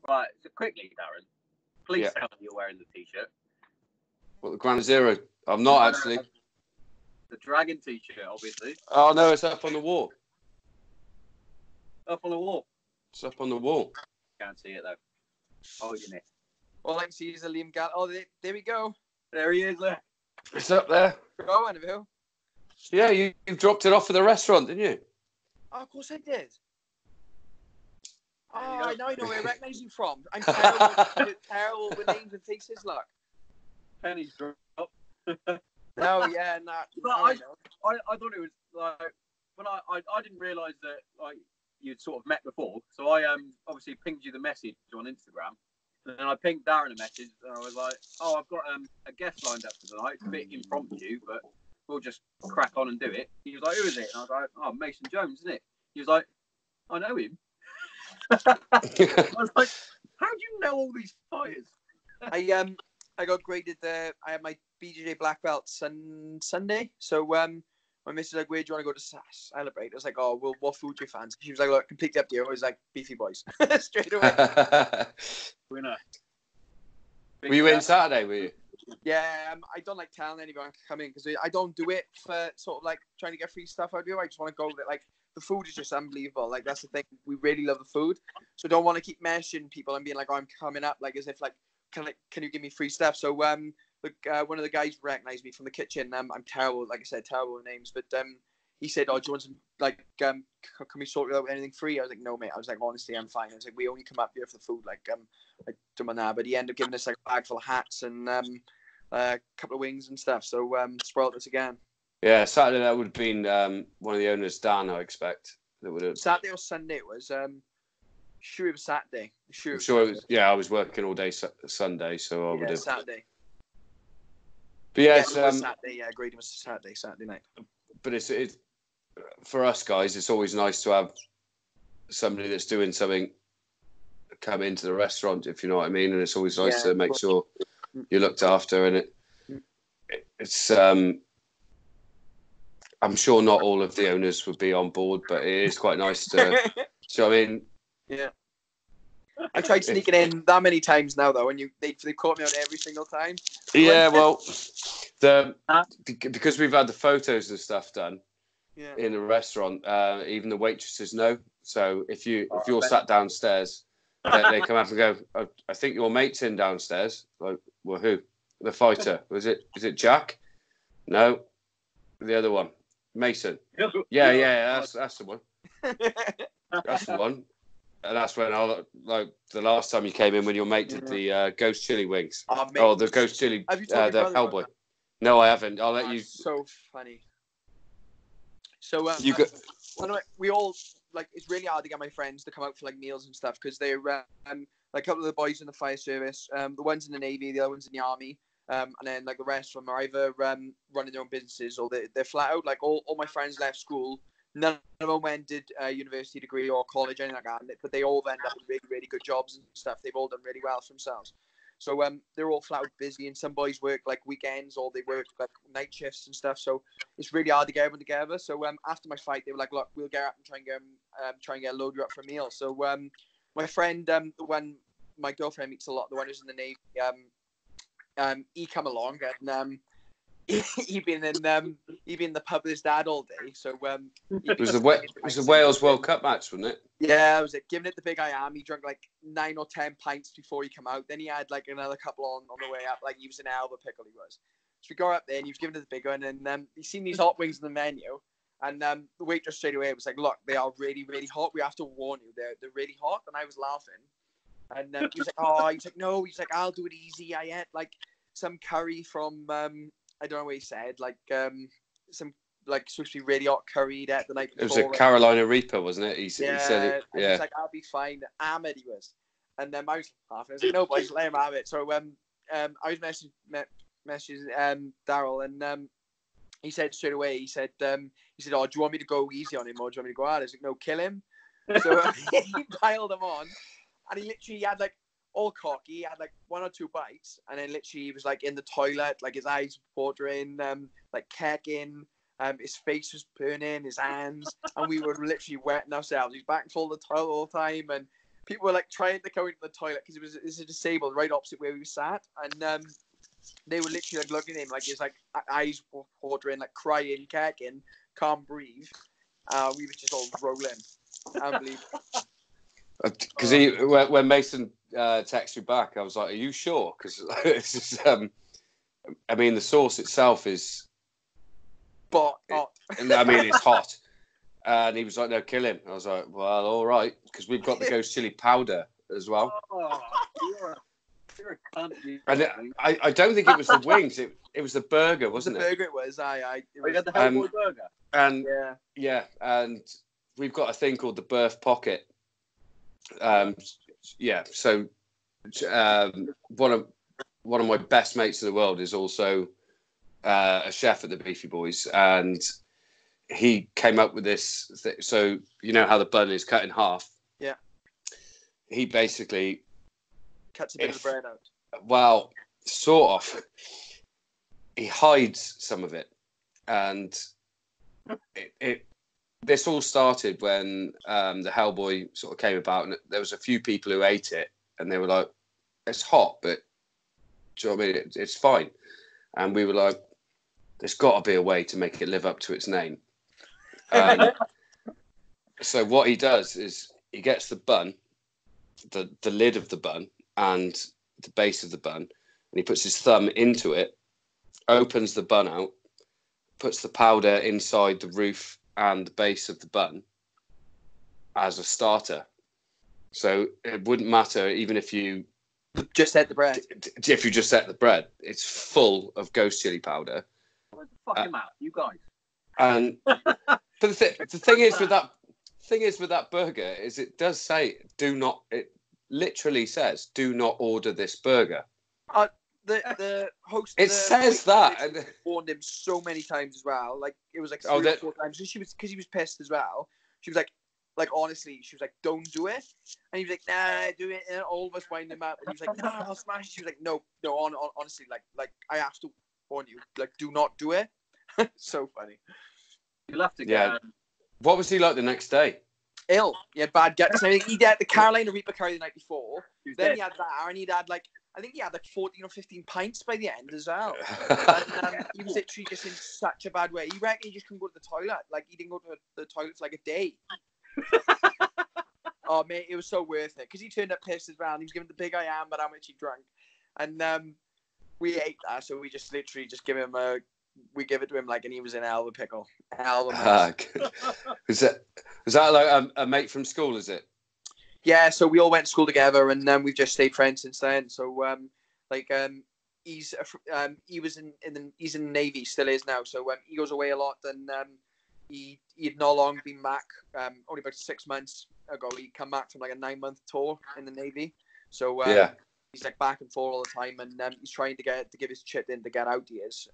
Right, so quickly, Darren, please Yeah. tell me you're wearing the T-shirt. What, the Ground Zero? I'm not actually. The Dragon T-shirt, obviously. Oh no, it's up on the wall. Up on the wall. It's up on the wall. Can't see it though. Oh, you know. All I can see is a Liam Gallagher. Oh, there we go. There he is. There. It's up there. Go on, Bill. Yeah, you dropped it off at the restaurant, didn't you? Oh, of course I did. There you Oh, go. I know where I recognise you from. I'm terrible with names and faces, look. Penny's dropped. No, yeah, nah. But I I thought it was like when I didn't realise that like you'd sort of met before. So I obviously pinged you the message on Instagram, and then I pinged Darren a message, and I was like, oh, I've got a guest lined up for tonight. It's a bit impromptu, but we'll just crack on and do it. He was like, who is it? And I was like, oh, Mason Jones, isn't it? He was like, I know him. I was like, how do you know all these fighters? I got graded there. I had my BJJ black belt Sunday. So my missus was like, where do you want to go to celebrate? I was like, oh, well, what food do you fancy? She was like, look, completely up to you. I was like, Beefy Boys. Straight away. Winner. Were you in Saturday, were you? Yeah, I don't like telling anyone to come in because I don't do it for sort of like trying to get free stuff out of you. I just want to go there. Like, the food is just unbelievable. Like, that's the thing. We really love the food. So I don't want to keep messaging people and being like, oh, I'm coming up, like, as if, like, can you give me free stuff? So one of the guys recognized me from the kitchen. I'm terrible, like I said, terrible with names. But he said, oh, do you want some, like, can we sort you out with anything free? I was like, no, mate. I was like, honestly, I'm fine. I was like, we only come up here for the food. Like, I don't want that. But he ended up giving us, like, a bag full of hats and a couple of wings and stuff. So spoiled us again. Yeah, Saturday that would have been one of the owners, Dan, I expect. That would have. Saturday or Sunday it was. Sure, it was Saturday. I'm sure it was. Yeah, I was working all day Sunday, so I would have. Saturday. But yeah, It it's, was Saturday. Yeah, agreed. It was Saturday night. But it's for us guys. It's always nice to have somebody that's doing something come into the restaurant, if you know what I mean. And it's always nice to make sure you're looked after. And it's I'm sure not all of the owners would be on board, but it is quite nice to. So I mean, yeah. I tried sneaking in that many times now, though, and they caught me out every single time. Yeah, well, because we've had the photos and stuff done in the restaurant, even the waitresses know. So if you're sat downstairs, they come up and go, oh, I think your mate's in downstairs. Like, well, who? The fighter? Is it Jack? No, the other one, Mason. Yeah, that's the one. That's the one. And that's when like the last time you came in when your mate did the ghost chili wings. The ghost chili, the Hellboy. No, I haven't. I'll let you. So funny. So you got. We all like. It's really hard to get my friends to come out for like meals and stuff because they're like a couple of the boys in the fire service, the ones in the Navy, the other ones in the Army, and then like the rest of them are either running their own businesses or they're flat out. Like all my friends left school. None of them went did a university degree or college, anything like that. But they all end up with really, really good jobs and stuff. They've all done really well for themselves. So they're all flat out busy, and some boys work like weekends or they work like night shifts and stuff. So it's really hard to get everyone together. So after my fight, they were like, "Look, we'll get up and try and get a load you up for a meal." So my friend, the one my girlfriend meets a lot, the one who's in the Navy, he come along and. He'd been in the pub with his dad all day. So it was the Wales World Cup match, wasn't it? Yeah, it was it. Giving it the big I am. He drank like 9 or 10 pints before he come out. Then he had like another couple on the way up. Like he was an Alva pickle. He was. So we got up there and he was giving it the big one. And he seen these hot wings on the menu. And the waitress straight away was like, "Look, they are really, really hot. We have to warn you, they're really hot." And I was laughing. And he was like, "Oh," he's like, "No." He's like, "I'll do it easy. I had like some curry from." I don't know what he said, like some like supposed to be really hot curry that the night before. It was a Carolina Reaper, wasn't it? He said it. Yeah. He was like, "I'll be fine." Ahmed, he was, and then I was laughing. I was like, "No, boys, let him have it." So I was messaging Daryl, and he said straight away, he said, "Oh, do you want me to go easy on him or do you want me to go hard?" I was like, "No, kill him." So he piled him on, and he literally had like. All cocky, he had like 1 or 2 bites, and then literally he was like in the toilet, like his eyes watering, like kecking, his face was burning, his hands, and we were literally wetting ourselves. He's back and forth the toilet all the time, and people were like trying to go into the toilet because it was disabled right opposite where we sat, and they were literally like looking at him like his like eyes watering, like crying, kicking, can't breathe. We were just all rolling. Unbelievable. Because when Mason texted me back, I was like, "Are you sure?" Because it's just, I mean, the sauce itself is, but I mean, it's hot. And he was like, "No, kill him." I was like, "Well, all right," because we've got the ghost chili powder as well. Oh, you're a cunt. And I don't think it was the wings; it was the burger, wasn't it? The burger it was. We got the Hellboy burger. And and we've got a thing called the birth pocket. So one of my best mates in the world is also a chef at the Beefy Boys, and he came up with this. So you know how the bun is cut in half. Yeah. He basically cuts a bit of the bread out. Well, sort of. He hides some of it, and this all started when the Hellboy sort of came about, and there was a few people who ate it, and they were like, "It's hot, but do you know what I mean? It's fine." And we were like, "There's got to be a way to make it live up to its name." So what he does is he gets the bun, the lid of the bun, and the base of the bun, and he puts his thumb into it, opens the bun out, puts the powder inside the roof and the base of the bun as a starter. So it wouldn't matter even if you just ate the bread. If you just ate the bread, it's full of ghost chili powder. What the fuck out, you guys? And but the thing is with that burger is it does say do not. It literally says do not order this burger. The host. It says that. Warned him so many times as well. Like it was like 3 or 4 times. Because he was pissed as well. She was like honestly, she was like, "Don't do it," and he was like, "Nah, do it." And all of us wind him up, and he was like, "No, I'll smash it." She was like, "No, honestly, like I have to warn you, like do not do it." So funny. You'll have to get. What was he like the next day? Ill. He had bad guts. I mean, he had the Carolina Reaper curry the night before. Then he had that, and he'd had like. I think he had like 14 or 15 pints by the end as well. And, he was literally just in such a bad way. He reckoned he just couldn't go to the toilet. Like, he didn't go to the toilet for like a day. Oh, mate, it was so worth it. Because he turned up pissed as well. He was giving the big I am, but how much he drank. And we ate that, so we just literally just give it to him like, and he was in a hell of a pickle. Hell of a mess. Was that like a mate from school, is it? Yeah, so we all went to school together, and we've just stayed friends since then. So, he's he's in the Navy, still is now. So he goes away a lot, and he had not long been back. Only about 6 months ago, he'd come back from like a 9-month tour in the Navy. So he's like back and forth all the time, and he's trying to give his chit in to get out. He is.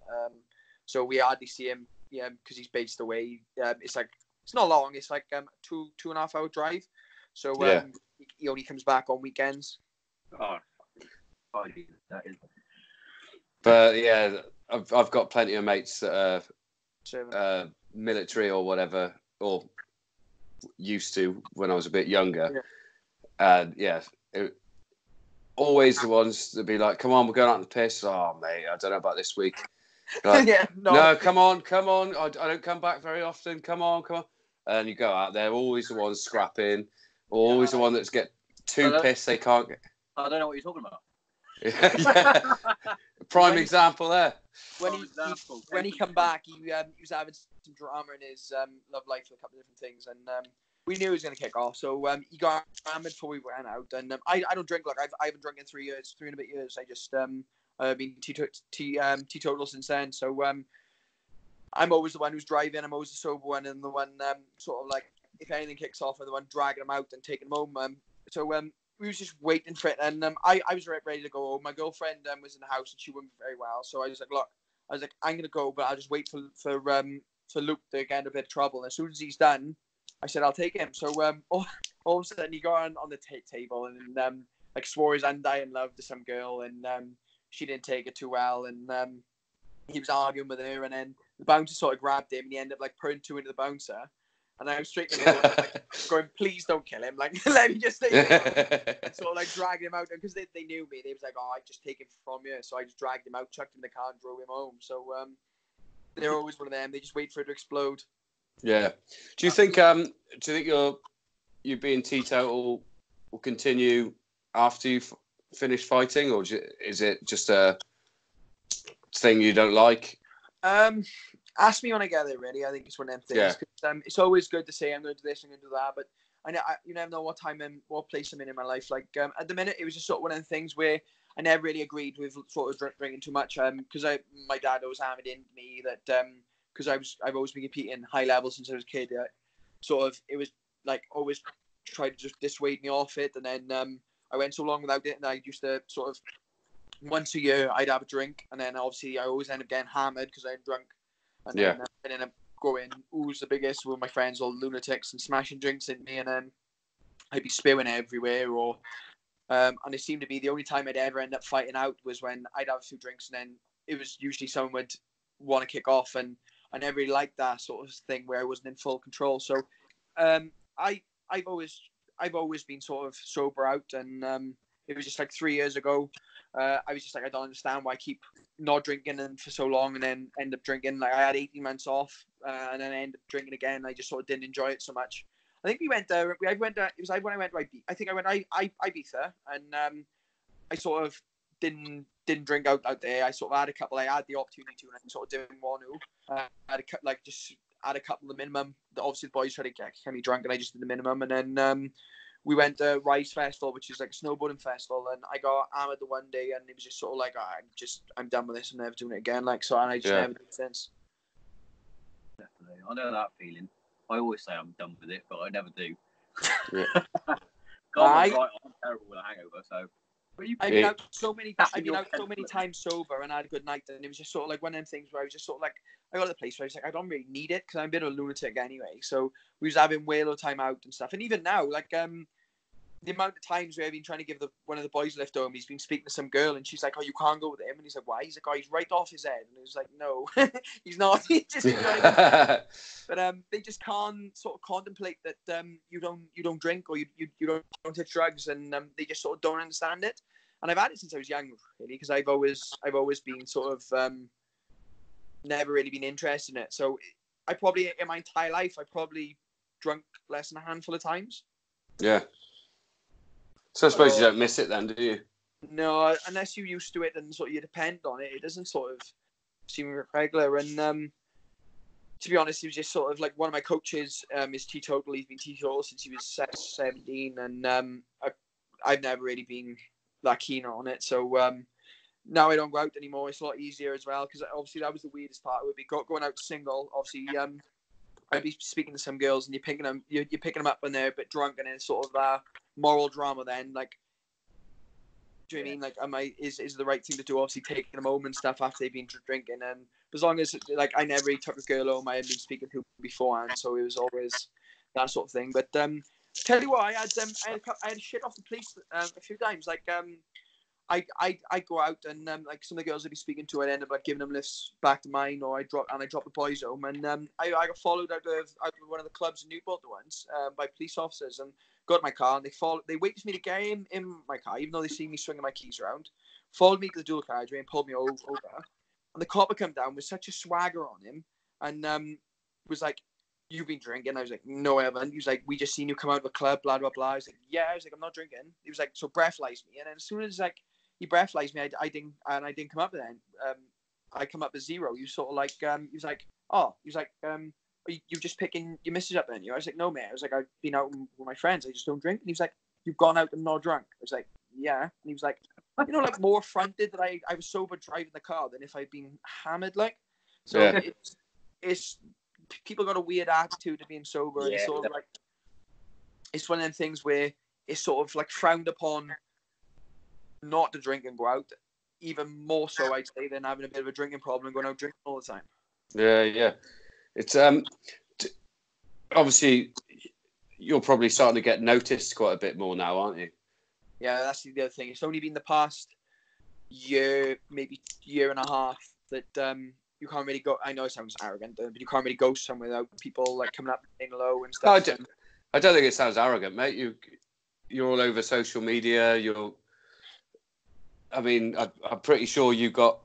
So we hardly see him, because he's based away. It's not long. It's like 2.5 hour drive. So he only comes back on weekends. Oh, that is. But yeah, I've got plenty of mates that are military or whatever, or used to when I was a bit younger. And always the ones that be like, "Come on, we're going out on the piss." Oh, mate, I don't know about this week. Like, no, come on. I don't come back very often. Come on. And you go out there, always the ones scrapping. Always the one that's get too pissed they can't get. I don't know what you're talking about. Yeah. Prime example there. When he come back, he was having some drama in his love life for a couple of different things, and we knew he was going to kick off. So he got hammered before we went out, and I don't drink. Like I haven't drunk in 3 years, 3 and a bit years. I just I've been teetotal since then. So I'm always the one who's driving. I'm always the sober one, and the one sort of like. If anything kicks off, I'm the one dragging him out and taking him home. So we was just waiting for it, and I was ready to go home. My girlfriend was in the house and she wasn't very well, so I was like, "Look, I'm gonna go, but I'll just wait for Luke to get in a bit of trouble." And as soon as he's done, I said I'll take him. So all of a sudden he got on the table and like swore his undying love to some girl, and she didn't take it too well, and he was arguing with her, and then the bouncer sort of grabbed him, and he ended up like putting 2 into the bouncer. And I was straight in the middle, like, going, please don't kill him. Like, let me just stay there. Sort of like dragging him out. Because they knew me. They was like, oh, I just take him from you. So I just dragged him out, chucked him in the car and drove him home. So they're always one of them. They just wait for it to explode. Yeah. Do you think you being teetotal will continue after you finish fighting? Or is it just a thing you don't like? Ask me when I get there, really. I think it's one of them things. Yeah. It's always good to say I'm going to do this, I'm going to do that, but you never know what time and what place I'm in my life. Like at the minute, it was just sort of one of the things where I never really agreed with sort of drinking too much. Because my dad always hammered into me that because I've always been competing high levels since I was a kid. Sort of it was like always tried to just dissuade me off it, and then I went so long without it, and I used to sort of once a year I'd have a drink, and then obviously I always end up getting hammered because I'm drunk. And then I ended up going, who's the biggest with my friends, all lunatics, and smashing drinks in me, and then I'd be spewing everywhere. Or and it seemed to be the only time I'd ever end up fighting out was when I'd have a few drinks, and then it was usually someone would want to kick off, and I never really liked that sort of thing where I wasn't in full control. So I've always been sort of sober out, and it was just like 3 years ago. I was just like, I don't understand why I keep not drinking and for so long and then end up drinking. Like I had 18 months off and then I ended up drinking again. I just sort of didn't enjoy it so much. I think we went there. It was when I went to Ibiza, and I sort of didn't drink out there. I sort of had a couple. I had the opportunity to, and I sort of didn't want to. I had a couple of the minimum. Obviously, the boys tried to get me drunk, and I just did the minimum. And then we went to Rise Festival, which is like a snowboarding festival, and I got hammered the one day, and it was just sort of like, I'm done with this. I'm never doing it again. Like, so, and I just never did it since. Definitely, I know that feeling. I always say I'm done with it, but I never do. Yeah. I'm terrible with a hangover, so. I've been out so many times sober, and I had a good night, and it was just sort of like one of them things where I was just sort of like, I got to the place where I was like, I don't really need it because I'm a bit of a lunatic anyway. So we was having way low time out and stuff, and even now, like the amount of times where I've been trying to give one of the boys a lift home, he's been speaking to some girl, and she's like, "Oh, you can't go with him," and he's like, "Why?" He's like, "Oh, he's right off his head," and it was like, "No, he's not." He's just but they just can't sort of contemplate that you don't drink or you don't take drugs, and they just sort of don't understand it. And I've had it since I was young, really, because I've always been sort of never really been interested in it. So I probably in my entire life I probably drunk less than a handful of times. Yeah. So I suppose you don't miss it then, do you? No, unless you're used to it and sort of you depend on it. It doesn't sort of seem regular. And to be honest, he was just sort of like one of my coaches is teetotal. He's been teetotal since he was 17, and I've never really been that keen on it. So now I don't go out anymore. It's a lot easier as well because obviously that was the weirdest part. It would be going out single. Obviously, I'd be speaking to some girls and you're picking them up when they're a bit drunk, and it's sort of moral drama. Then, like, do you know what I mean? Like, is the right thing to do? Obviously, taking them home and stuff after they've been drinking. And as long as like I never really took a girl home, I had been speaking to beforehand, so it was always that sort of thing. But tell you what, I had shit off the police a few times. Like I go out and like some of the girls I'd be speaking to, I'd end up like giving them lifts back to mine, or I drop the boys home, and I got followed out of one of the clubs in Newport once by police officers, and got in my car, and they waited for me to get in my car, even though they see me swinging my keys around, followed me to the dual carriageway and pulled me over, and the cop had come down with such a swagger on him, and was like, "You've been drinking?" I was like, "No, I haven't." He was like, "We just seen you come out of a club, blah blah blah." I was like, "Yeah." I was like, "I'm not drinking." He was like, "So breathalyze me," and then as soon as like he breathalyzed me, I didn't come up with that. I come up with 0. You sort of like he was like, "Oh," he was like, "You're just picking your missus up, then you?" I was like, "No, mate." I was like, "I've been out with my friends. I just don't drink." And he was like, "You've gone out and not drunk?" I was like, "Yeah." And he was like, like more affronted that I was sober driving the car than if I'd been hammered, like. So yeah. It's people got a weird attitude of being sober, and it's sort of like it's one of them things where it's sort of like frowned upon not to drink and go out, even more so I'd say than having a bit of a drinking problem and going out drinking all the time. Yeah. It's obviously you're probably starting to get noticed quite a bit more now, aren't you? Yeah, that's the other thing. It's only been the past year, maybe year and a half, that you can't really go. I know it sounds arrogant, but you can't really go somewhere without people like coming up and saying hello and No, stuff. I don't think it sounds arrogant, mate. You're all over social media. I'm pretty sure you got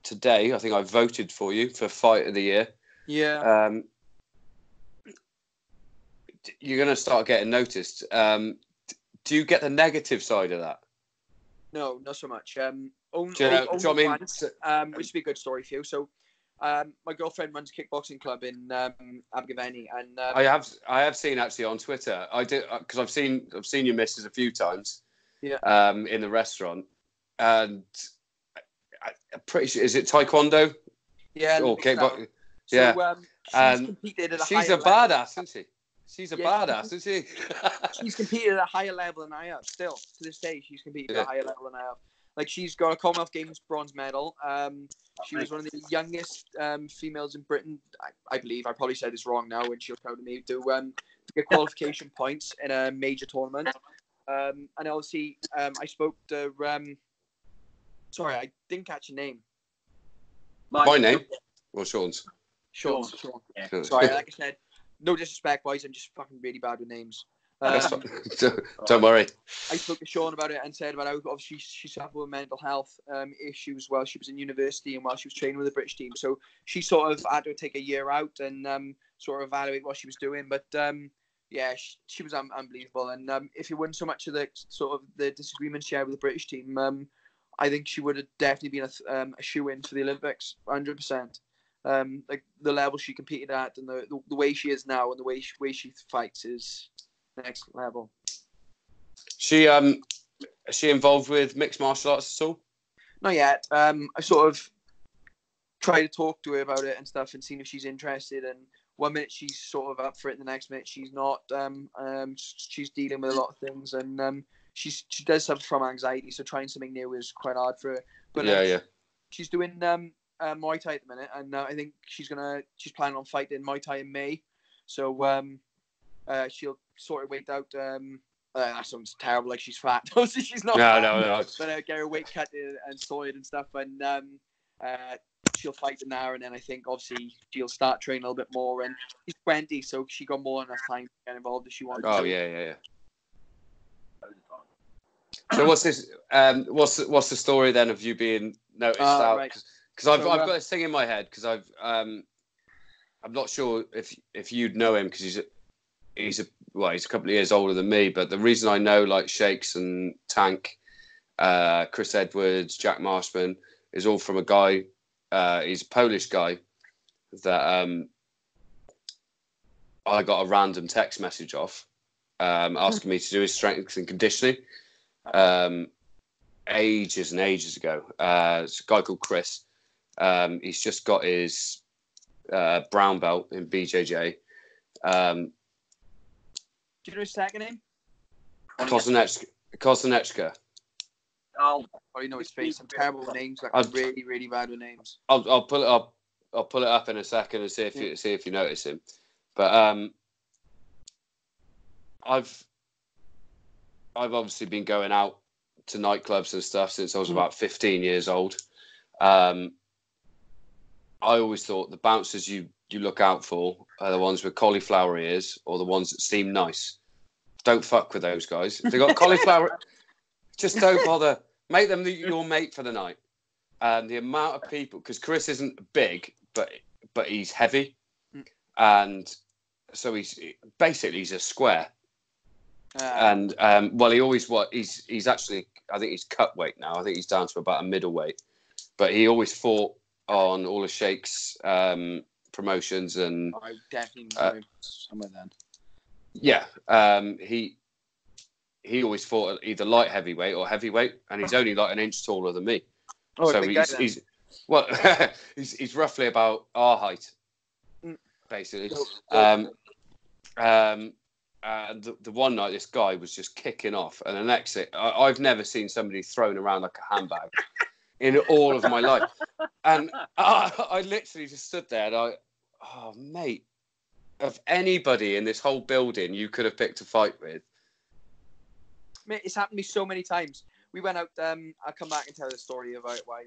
today. I think I voted for you for Fight of the Year. Yeah. You're going to start getting noticed. Do you get the negative side of that? No, not so much. Which would be a good story for you. So, my girlfriend runs a kickboxing club in Abergavenny, and I have seen actually on Twitter. I did because I've seen your missus a few times. Yeah. In the restaurant, and I'm pretty sure, is it Taekwondo? Yeah. Or kickboxing? So, yeah. She's competed at a she's a badass, isn't she? She's a badass, isn't she? She's competed at a higher level than I have. Still, to this day, she's competed at a higher level than I have. Like, she's got a Commonwealth Games bronze medal. She was one of the youngest females in Britain, I believe. I probably said this wrong now, and she'll proud of me, to get qualification points in a major tournament. And obviously, I spoke to... sorry, I didn't catch your name. My name? Or Sean's? Sean. Yeah. Sorry, like I said, no disrespect, boys. I'm just fucking really bad with names. Don't worry. I spoke to Sean about it and said about how obviously she suffered with mental health issues while she was in university and while she was training with the British team. So she sort of had to take a year out and sort of evaluate what she was doing. But she was unbelievable. And if it wasn't so much of the sort of the disagreements she had with the British team, I think she would have definitely been a shoe-in for the Olympics, 100%. Like the level she competed at and the way she is now and the way she fights is next level. Is she involved with mixed martial arts at all? Not yet. I sort of tried to talk to her about it and stuff and seen if she's interested. And one minute she's sort of up for it, and the next minute she's not. She's dealing with a lot of things, and she does suffer from anxiety. So trying something new is quite hard for her. But she's doing Muay Thai at the minute, and I think she's planning on fighting Muay Thai in May. So she'll sort her weight out. That sounds terrible, like she's fat. Obviously, she's not. No. But get her weight cut and soiled and stuff, and she'll fight in there. And then I think obviously she'll start training a little bit more. And she's 20, so she got more than enough time to get involved if she wants. Oh yeah. So what's this? What's the story then of you being noticed out? Because I've got this thing in my head because I'm not sure if you'd know him because he's a couple of years older than me. But the reason I know like Shakes and Tank, Chris Edwards, Jack Marshman is all from a guy. He's a Polish guy that I got a random text message off asking me to do his strength and conditioning. Ages and ages ago. It's a guy called Chris. He's just got his brown belt in BJJ. Do you know his second name? Kosanechka. Oh, you know his face. I'm terrible with names. Like, I'm really, really bad with names. I'll pull it up. I'll pull it up in a second and see if you notice him. But I've obviously been going out to nightclubs and stuff since I was about 15 years old. I always thought the bouncers you look out for are the ones with cauliflower ears or the ones that seem nice. Don't fuck with those guys. If they got cauliflower, just don't bother. Make them your mate for the night. The amount of people, because Chris isn't big, but he's heavy, and so he's a square. And he always he's actually, I think he's cut weight now. I think he's down to about a middleweight, but he always fought on all of Shake's promotions and. I definitely know some of them. Yeah, he always fought at either light heavyweight or heavyweight, and he's only like an inch taller than me. Oh, so he's he's roughly about our height, basically. The one night this guy was just kicking off, and the next thing, I've never seen somebody thrown around like a handbag in all of my life, and I literally just stood there and oh mate, of anybody in this whole building you could have picked a fight with. Mate, it's happened to me so many times. We went out. I'll come back and tell the story about why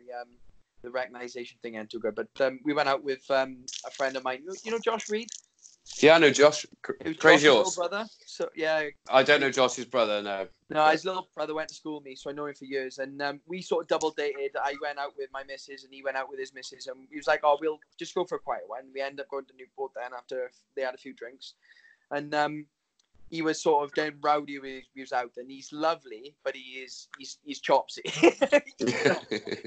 the recognition thing ain't too good. But we went out with a friend of mine. You know Josh Reed? Yeah, I know Josh. Crazy Josh's little brother. So yeah. I don't know Josh's brother. No. No, his little brother went to school with me, so I know him for years. And we sort of double dated. I went out with my missus, and he went out with his missus. And he was like, "Oh, we'll just go for a quiet one." We ended up going to Newport then after they had a few drinks, and he was sort of getting rowdy when he was out. And he's lovely, but he's chopsy.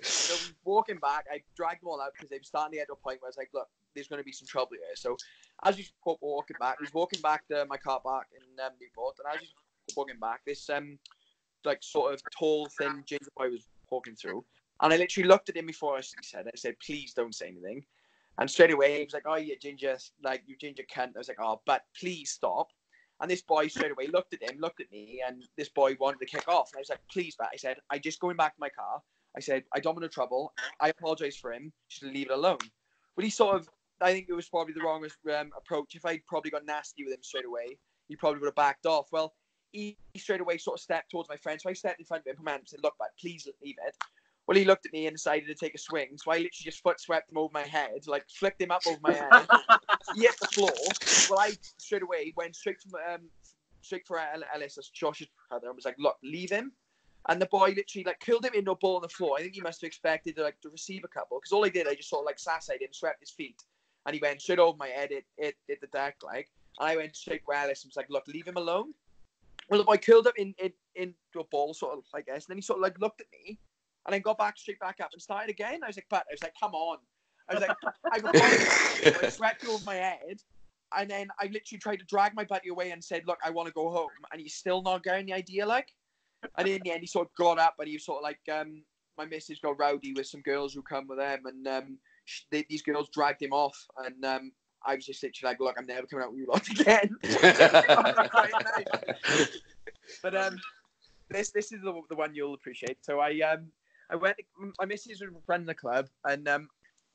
So walking back, I dragged them all out because they were starting to get to a point where I was like, "Look, there's going to be some trouble here." So as we were walking back, I was walking back to my car park in Newport, and as we were walking back, this like sort of tall, thin ginger boy was walking through, and I literally looked at him before I said it. I said, "Please don't say anything." And straight away he was like, "Oh, you ginger, like you ginger cunt." I was like, "Oh, but please stop." And this boy straight away looked at him, looked at me, and this boy wanted to kick off. And I was like, "Please, Matt." I said, "I just going back to my car." I said, "I don't want no trouble. I apologize for him. Just leave it alone." But he sort of, I think it was probably the wrong approach. If I'd probably got nasty with him straight away, he probably would have backed off. Well, he straight away sort of stepped towards my friend. So I stepped in front of him and said, "Look, Matt, please leave it." Well, he looked at me and decided to take a swing. So I literally just foot swept him over my head, like flicked him up over my head. He hit the floor. Well, I straight away went straight for Ellis, as Josh's brother, and was like, "Look, leave him." And the boy literally like curled him into a ball on the floor. I think he must have expected to receive a couple, because all I did, I just sort of like sassayed him, swept his feet, and he went straight over my head, hit the deck like. And I went straight to Ellis and was like, "Look, leave him alone." Well, the boy curled up into a ball, sort of, I guess, and then he sort of like looked at me, and then got straight back up and started again. I was like, "Come on." I was like, I swept you over my head. And then I literally tried to drag my buddy away and said, "Look, I want to go home." And he's still not getting the idea, like. And in the end, he sort of got up, and he was sort of like, my missus got rowdy with some girls who come with them, and these girls dragged him off. And I was just literally like, "Look, I'm never coming out with you lot again." But this is the one you'll appreciate. So I went. My missus was a friend in the club, and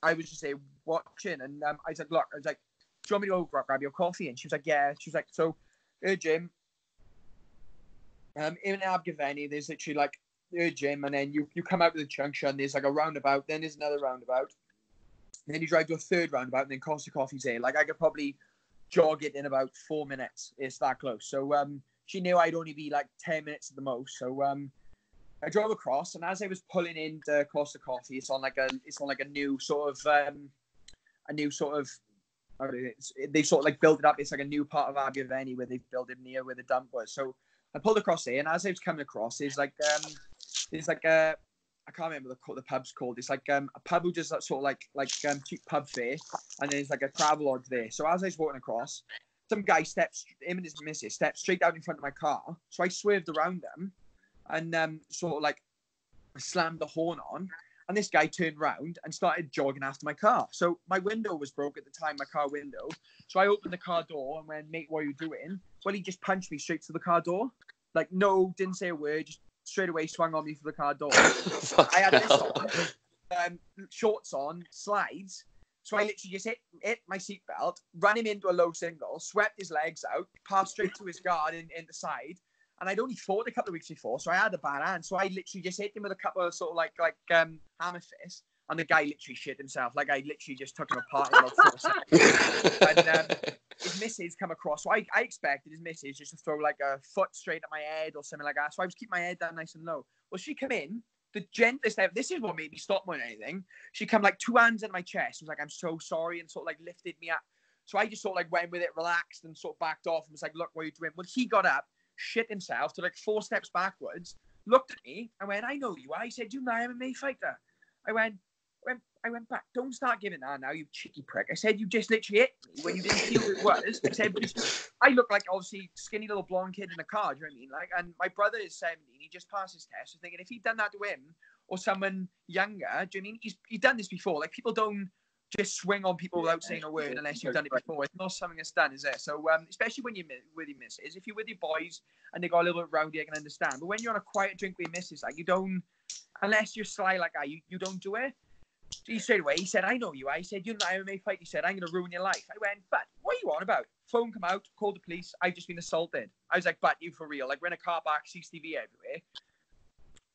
I was just watching, and I was like, "Look," I was like, "Do you want me to go grab your coffee?" And she was like, "Yeah." She was like, "So, Jim, in Abergavenny, there's literally like gym, and then you come out with the junction, there's like a roundabout, then there's another roundabout, and then you drive to a third roundabout, and then Costa Coffee's there. Like, I could probably jog it in about 4 minutes. It's that close." So she knew I'd only be like 10 minutes at the most. So I drove across, and as I was pulling into Costa Coffee, it's on like a new sort of they sort of like built it up. It's like a new part of Abergavenny where they've built it near where the dump was. So I pulled across there, and as I was coming across, there's like a, I can't remember the pub's called. It's like a pub who does that sort of like cheap pub fare, and there's like a travel lodge there. So as I was walking across, some guy him and his missus stepped straight out in front of my car. So I swerved around them, and sort of like slammed the horn on. And this guy turned round and started jogging after my car. So my window was broke at the time, my car window. So I opened the car door and went, "Mate, what are you doing?" Well, he just punched me straight to the car door. Like, no, didn't say a word, just straight away swung on me for the car door. I had this on, shorts on, slides. So I literally just hit my seatbelt, ran him into a low single, swept his legs out, passed straight to his guard in the side. And I'd only fought a couple of weeks before, so I had a bad hand. So I literally just hit him with a couple of sort of like hammer fists, and the guy literally shit himself. Like, I literally just took him apart in about 4 seconds. And his missus come across. So I expected his missus just to throw like a foot straight at my head or something like that. So I was keeping my head down nice and low. Well, she come in, the gentlest ever. This is what made me stop more than anything. She come like 2 hands in my chest. Was like, "I'm so sorry," and sort of like lifted me up. So I just sort of like went with it, relaxed, and sort of backed off and was like, "Look, what are you doing?" Well, he got up, shit himself, to like 4 steps backwards, looked at me, and went, "I know you." I said, "You know, I'm an MMA fighter." I went back. "Don't start giving that now, you cheeky prick." I said, "You just literally hit me when you didn't feel who it was." I said, "I look like obviously skinny little blonde kid in a car." Do you know what I mean? Like, and my brother is 17. He just passed his test. So thinking if he'd done that to him or someone younger, do you know what I mean? He's done this before. Like, people don't just swing on people without saying a word unless you've done it before. It's not something that's done, is it? So especially when you're with your missus, if you're with your boys and they got a little bit rowdy, I can understand. But when you're on a quiet drink with your missus, like, you don't, unless you're sly like that, you don't do it. So he straight away, he said, "I know you." I said, "You're not MMA fight." He said, "I'm going to ruin your life." I went, "But what are you on about?" Phone come out, called the police. I've just been assaulted. I was like, "But you for real?" Like, we're in a car park, CCTV everywhere.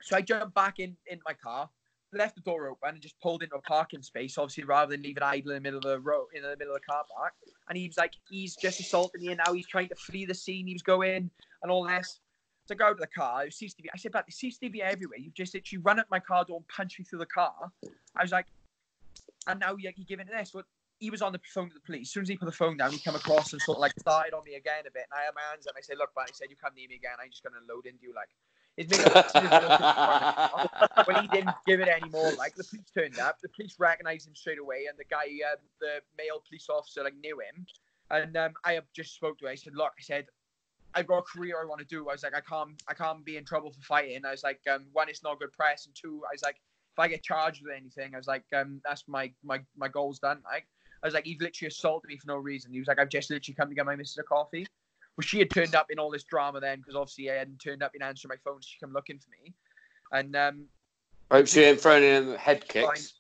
So I jumped back in my car, left the door open and just pulled into a parking space, obviously, rather than leave it idle in the middle of the road, in the middle of the car park. And he was like, he's just assaulted me, and now he's trying to flee the scene. He was going and all this. So I go to the car. It CCTV. I said, but there's CCTV everywhere. You just literally run at my car door and punch me through the car. I was like, and now you're giving it this. But he was on the phone to the police. As soon as he put the phone down, he came across and sort of like started on me again a bit. And I had my hands up. I said, look, man, I said, you come near me again. I'm just going to load into you. Like, it's made when he didn't give it anymore. Like, the police turned up. The police recognized him straight away. And the guy, the male police officer, like, knew him. And I just spoke to him. I said, look, I said, I've got a career I want to do. I was like, I can't be in trouble for fighting. I was like, one, it's not good press. And two, I was like, if I get charged with anything, I was like, that's my goal's done. Like, I was like, he's literally assaulted me for no reason. He was like, I've just literally come to get my missus a coffee. Well, she had turned up in all this drama then, because obviously I hadn't turned up in answering my phone. So she come looking for me. And I hope she ain't throwing in head kicks.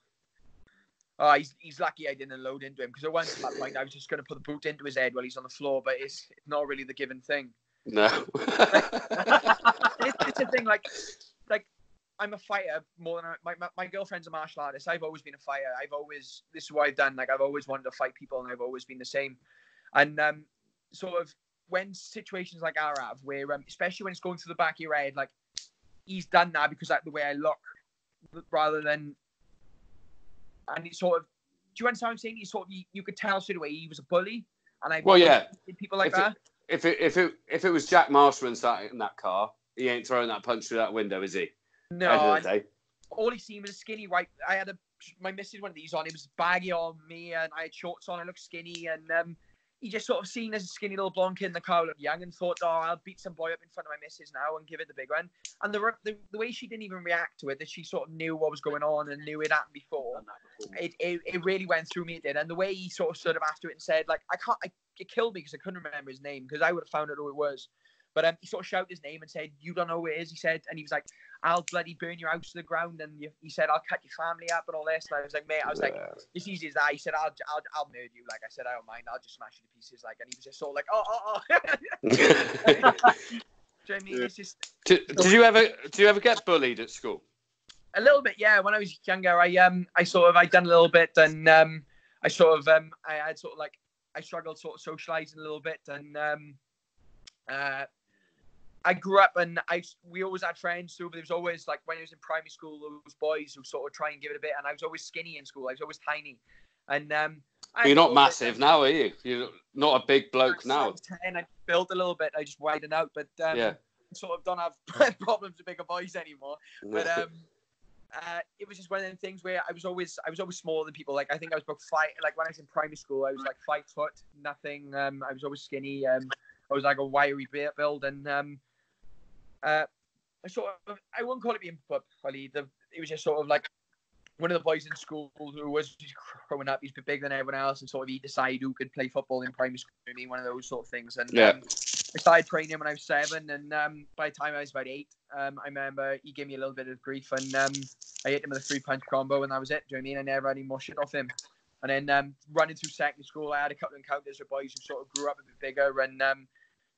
Oh, he's lucky I didn't load into him, because at one point I was just going to put the boot into his head while he's on the floor, but it's not really the given thing. No. It's a thing, like I'm a fighter more than my girlfriend's a martial artist. I've always been a fighter. This is what I've done. Like, I've always wanted to fight people, and I've always been the same. And sort of when situations like I have, where especially when it's going through the back of your head, like, he's done that because that's the way I look, rather than. And it's sort of, do you understand what I'm saying? You could tell straight away he was a bully, and people like that. If it was Jack Marshall in that car, he ain't throwing that punch through that window, is he? No. All he seen was a skinny white. I had my missus one of these on. It was baggy on me, and I had shorts on. I looked skinny, and he just sort of seen as a skinny little blonde kid in the car, looked young, and thought, oh, I'll beat some boy up in front of my missus now and give it the big one. And the way she didn't even react to it, that she sort of knew what was going on and knew it happened before, it really went through me, it did. And the way he sort of stood up after it and said, like, it killed me because I couldn't remember his name, because I would have found out who it was. But he sort of shouted his name and said, you don't know who it is, he said. And he was like, I'll bloody burn your house to the ground. And he said, I'll cut your family up and all this. And I was like, mate, it's easy as that. He said, I'll murder you. Like, I said, I don't mind. I'll just smash you to pieces. Like, and he was just sort of like, oh. Do you know what I mean? It's just... Did you ever get bullied at school? A little bit, yeah. When I was younger, I'd done a little bit, and I struggled sort of socializing a little bit, and I grew up, and we always had friends too, but there was always, like, when I was in primary school, those boys who sort of try and give it a bit, and I was always skinny in school. I was always tiny. And you're not massive now, are you? You're not a big bloke now. 10, I built a little bit. I just widened out, but sort of don't have problems with bigger boys anymore. But it was just one of them things where I was always smaller than people. Like, I think I was about 5. Like, when I was in primary school, I was like 5 foot, nothing. I was always skinny. I was like a wiry build, and I wouldn't call it being put. It was just sort of like one of the boys in school who was just growing up. He's a bit bigger than everyone else, and sort of he decided who could play football in primary school. I mean, one of those sort of things. And I started training when I was 7, and by the time I was about 8, I remember he gave me a little bit of grief, and I hit him with a 3-punch combo, and that was it. Do you know what I mean? I never had any more shit off him. And then running through secondary school, I had a couple of encounters with boys who sort of grew up a bit bigger, and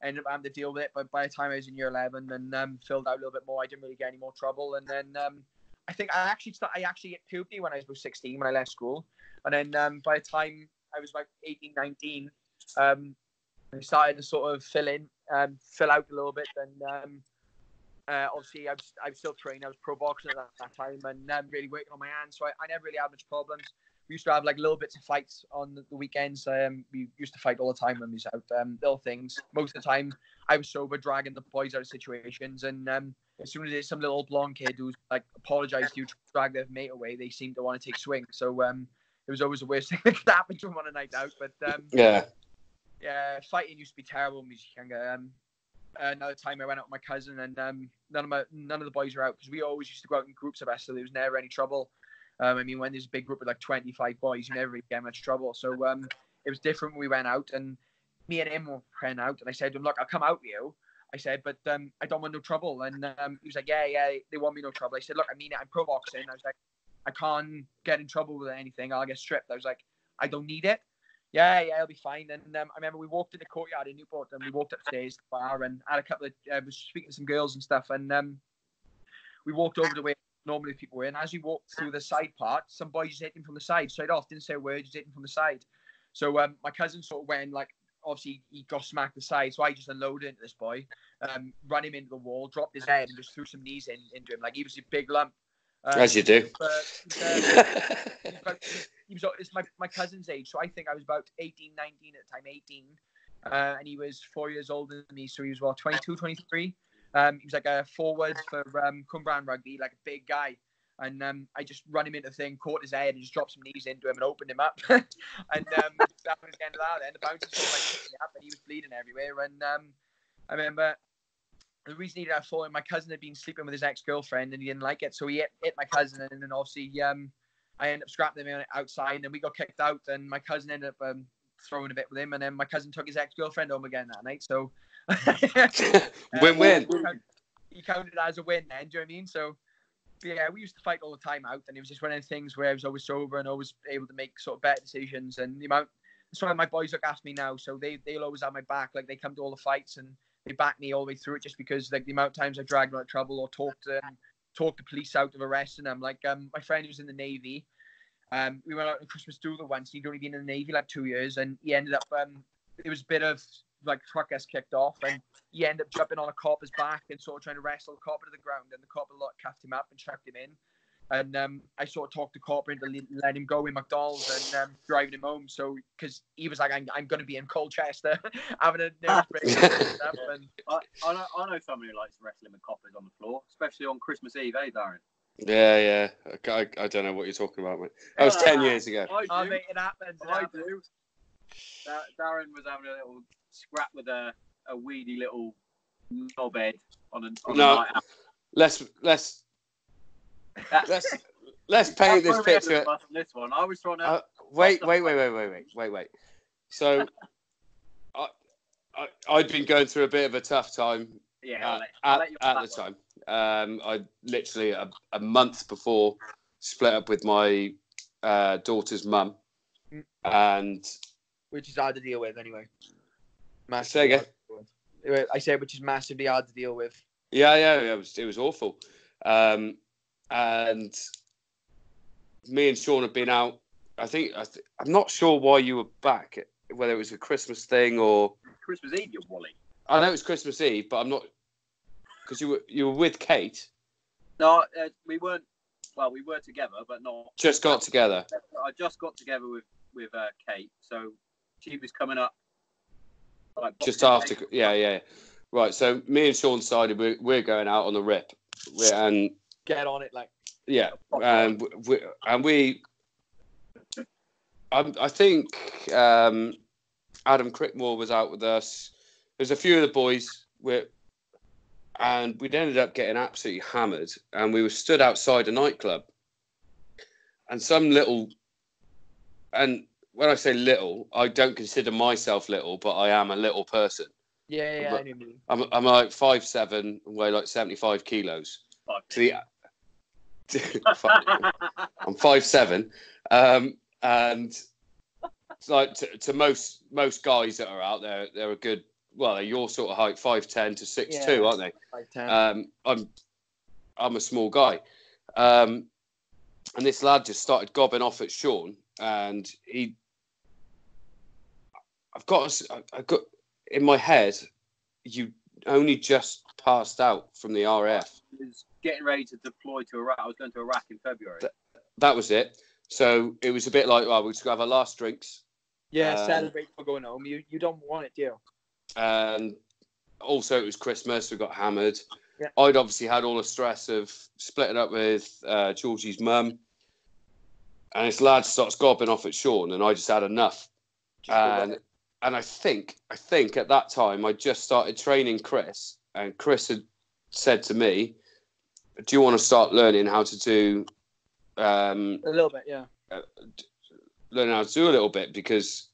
ended up having to deal with it. But by the time I was in year 11 and filled out a little bit more, I didn't really get any more trouble. And then I think I actually hit puberty when I was about 16 when I left school. And then by the time I was like 18, 19, I started to sort of fill out a little bit. And obviously I was still training. I was pro boxing at that time, and really working on my hands. So I never really had much problems. We used to have like little bits of fights on the weekends. We used to fight all the time when we was out. Little things. Most of the time, I was sober, dragging the boys out of situations. And as soon as there's some little blonde kid who's like apologized to you to drag their mate away, they seem to want to take swings. So it was always the worst thing that could happen to them on a night out. But yeah, fighting used to be terrible when we was younger. Another time I went out with my cousin, and none of the boys were out, because we always used to go out in groups of us, so there was never any trouble. I mean, when there's a big group of like 25 boys, you never really get much trouble. So it was different when we went out, and me and him went out, and I said to him, look, I'll come out with you. I said, but I don't want no trouble. And he was like, yeah, they want me no trouble. I said, look, I mean it, I'm pro boxing. I was like, I can't get in trouble with anything. I'll get stripped. I was like, I don't need it. Yeah, I'll be fine. And I remember we walked in the courtyard in Newport, and we walked upstairs to the bar, and had a couple of, was speaking to some girls and stuff, and we walked over the way normally people were in. As he walked through the side part, some boys just hit him from the side, straight off, didn't say a word, just hit him from the side. So my cousin sort of went, like, obviously he got smacked the side, so I just unloaded into this boy, ran him into the wall, dropped his head, and just threw some knees into him. Like, he was a big lump. As you do. It's my cousin's age, so I think I was about 18, 19 at the time, 18. And he was 4 years older than me, so he was, 22, 23. He was like a forward for Cumbrian Rugby, like a big guy. And I just ran him into the thing, caught his head, and just dropped some knees into him and opened him up. And that was the end of that. And the bouncer sort of like picked me up, and he was bleeding everywhere. And I remember the reason he did that for him, my cousin had been sleeping with his ex-girlfriend, and he didn't like it, so he hit my cousin, and then obviously I ended up scrapping him outside, and we got kicked out, and my cousin ended up throwing a bit with him, and then my cousin took his ex-girlfriend home again that night. So win-win. He counted it as a win then. Do you know what I mean? So yeah, we used to fight all the time out, and it was just one of the things where I was always sober and always able to make sort of better decisions. And the amount, that's why my boys look after me now, so they'll always have my back. Like, they come to all the fights and they back me all the way through it, just because like the amount of times I dragged out of trouble or talked the police out of arresting them. Like my friend who's in the Navy, we went out on Christmas together once. He'd only been in the Navy like 2 years, and he ended up it was a bit of like truck gets kicked off, and he ended up jumping on a copper's back and sort of trying to wrestle the copper to the ground, and the copper cuffed him up and chucked him in. And I sort of talked the copper into letting him go in McDonald's and driving him home. So, because he was like, I'm going to be in Colchester having a nose break and stuff. And I know someone who likes wrestling with coppers on the floor, especially on Christmas Eve, Darren? Yeah. I don't know what you're talking about, mate. That was 10 years ago. I do. Mate, it happened. I do. Darren was having a little scrap with a weedy little knobhead on a night out. Let's paint this picture. On this one, I was trying to. Wait. So, I'd been going through a bit of a tough time. Yeah, at the time. I literally a month before split up with my daughter's mum, and which is hard to deal with anyway. Say again. I said, which is massively hard to deal with. Yeah, it was awful. And me and Sean have been out. I'm not sure why you were back, whether it was a Christmas thing or Christmas Eve, you Wally. I know it was Christmas Eve, but I'm not, because you were with Kate. No, we weren't. Well, we were together, but not. Just got together. I just got together with Kate, so she was coming up. Like, just after, yeah. Right, so me and Sean decided we're going out on the rip, and get on it, like. Yeah, and I think Adam Crickmore was out with us. There's a few of the boys, and we'd ended up getting absolutely hammered, and we were stood outside a nightclub, and some little, and when I say little, I don't consider myself little, but I am a little person. Yeah. I'm like 5'7", weigh like 75 kilos. I'm 5'7", and like to most guys that are out there, they're a good. Well, they're your sort of height, 5'10" to 6'2", aren't they? 5'10". I'm a small guy, and this lad just started gobbing off at Sean, and I've got in my head, you only just passed out from the RAF. I was getting ready to deploy to Iraq. I was going to Iraq in February. That was it. So it was a bit like, we'll just have our last drinks. Yeah, celebrate for going home. You don't want it, do you? And also it was Christmas. We got hammered. Yeah. I'd obviously had all the stress of splitting up with Georgie's mum. And this lad starts gobbing off at Sean, and I just had enough. And I think at that time I just started training Chris, and Chris had said to me, "Do you want to start learning how to do a little bit, yeah, learn how to do a little bit?" Because,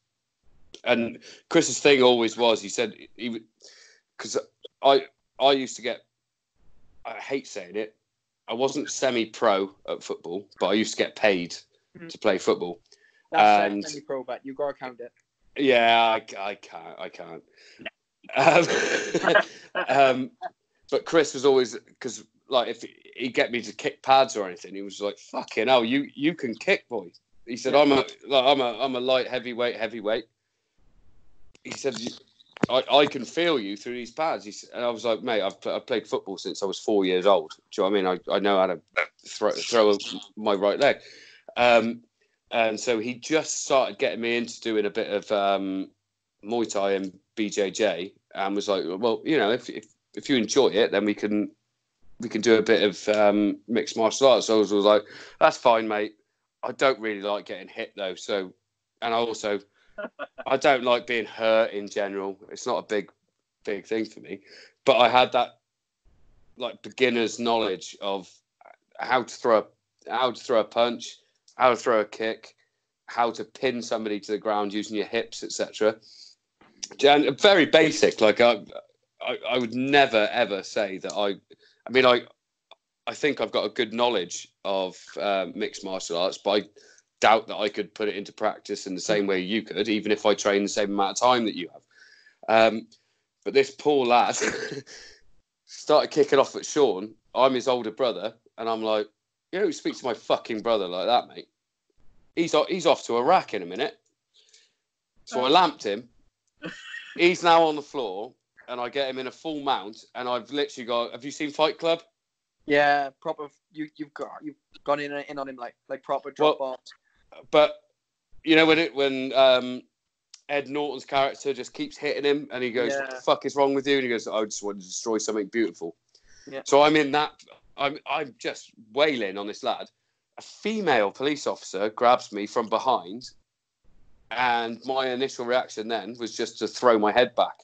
and Chris's thing always was, he said, because I used to get, I hate saying it, I wasn't semi-pro at football, but I used to get paid to play football. That's semi-pro, but you gotta count it. Yeah, I can't. But Chris was always, because like if he'd get me to kick pads or anything, he was like, "Fucking hell, you can kick, boy." He said, "I'm a light heavyweight." He said, I can feel you through these pads. And I was like, mate, I've played football since I was 4 years old. Do you know what I mean? I know how to throw my right leg. And so he just started getting me into doing a bit of Muay Thai and BJJ, and was like, well, you know, if you enjoy it, then we can do a bit of mixed martial arts. So I was like, that's fine, mate. I don't really like getting hit though. So, and I don't like being hurt in general. It's not a big thing for me. But I had that like beginner's knowledge of how to throw a punch, how to throw a kick, how to pin somebody to the ground using your hips, etc. Very basic. Like I would never ever say that I think I've got a good knowledge of mixed martial arts, but I doubt that I could put it into practice in the same way you could, even if I train the same amount of time that you have. But this poor lad started kicking off at Sean. I'm his older brother, and I'm like, you don't speak to my fucking brother like that, mate. He's off to Iraq in a minute. So I lamped him. He's now on the floor, and I get him in a full mount, and I've literally got. Have you seen Fight Club? Yeah, proper. You've gone in on him like proper drop bombs. But you know when Ed Norton's character just keeps hitting him, and he goes, "What the fuck is wrong with you?" And he goes, "I just want to destroy something beautiful." Yeah. So I'm in that. I'm just wailing on this lad. A female police officer grabs me from behind, and my initial reaction then was just to throw my head back.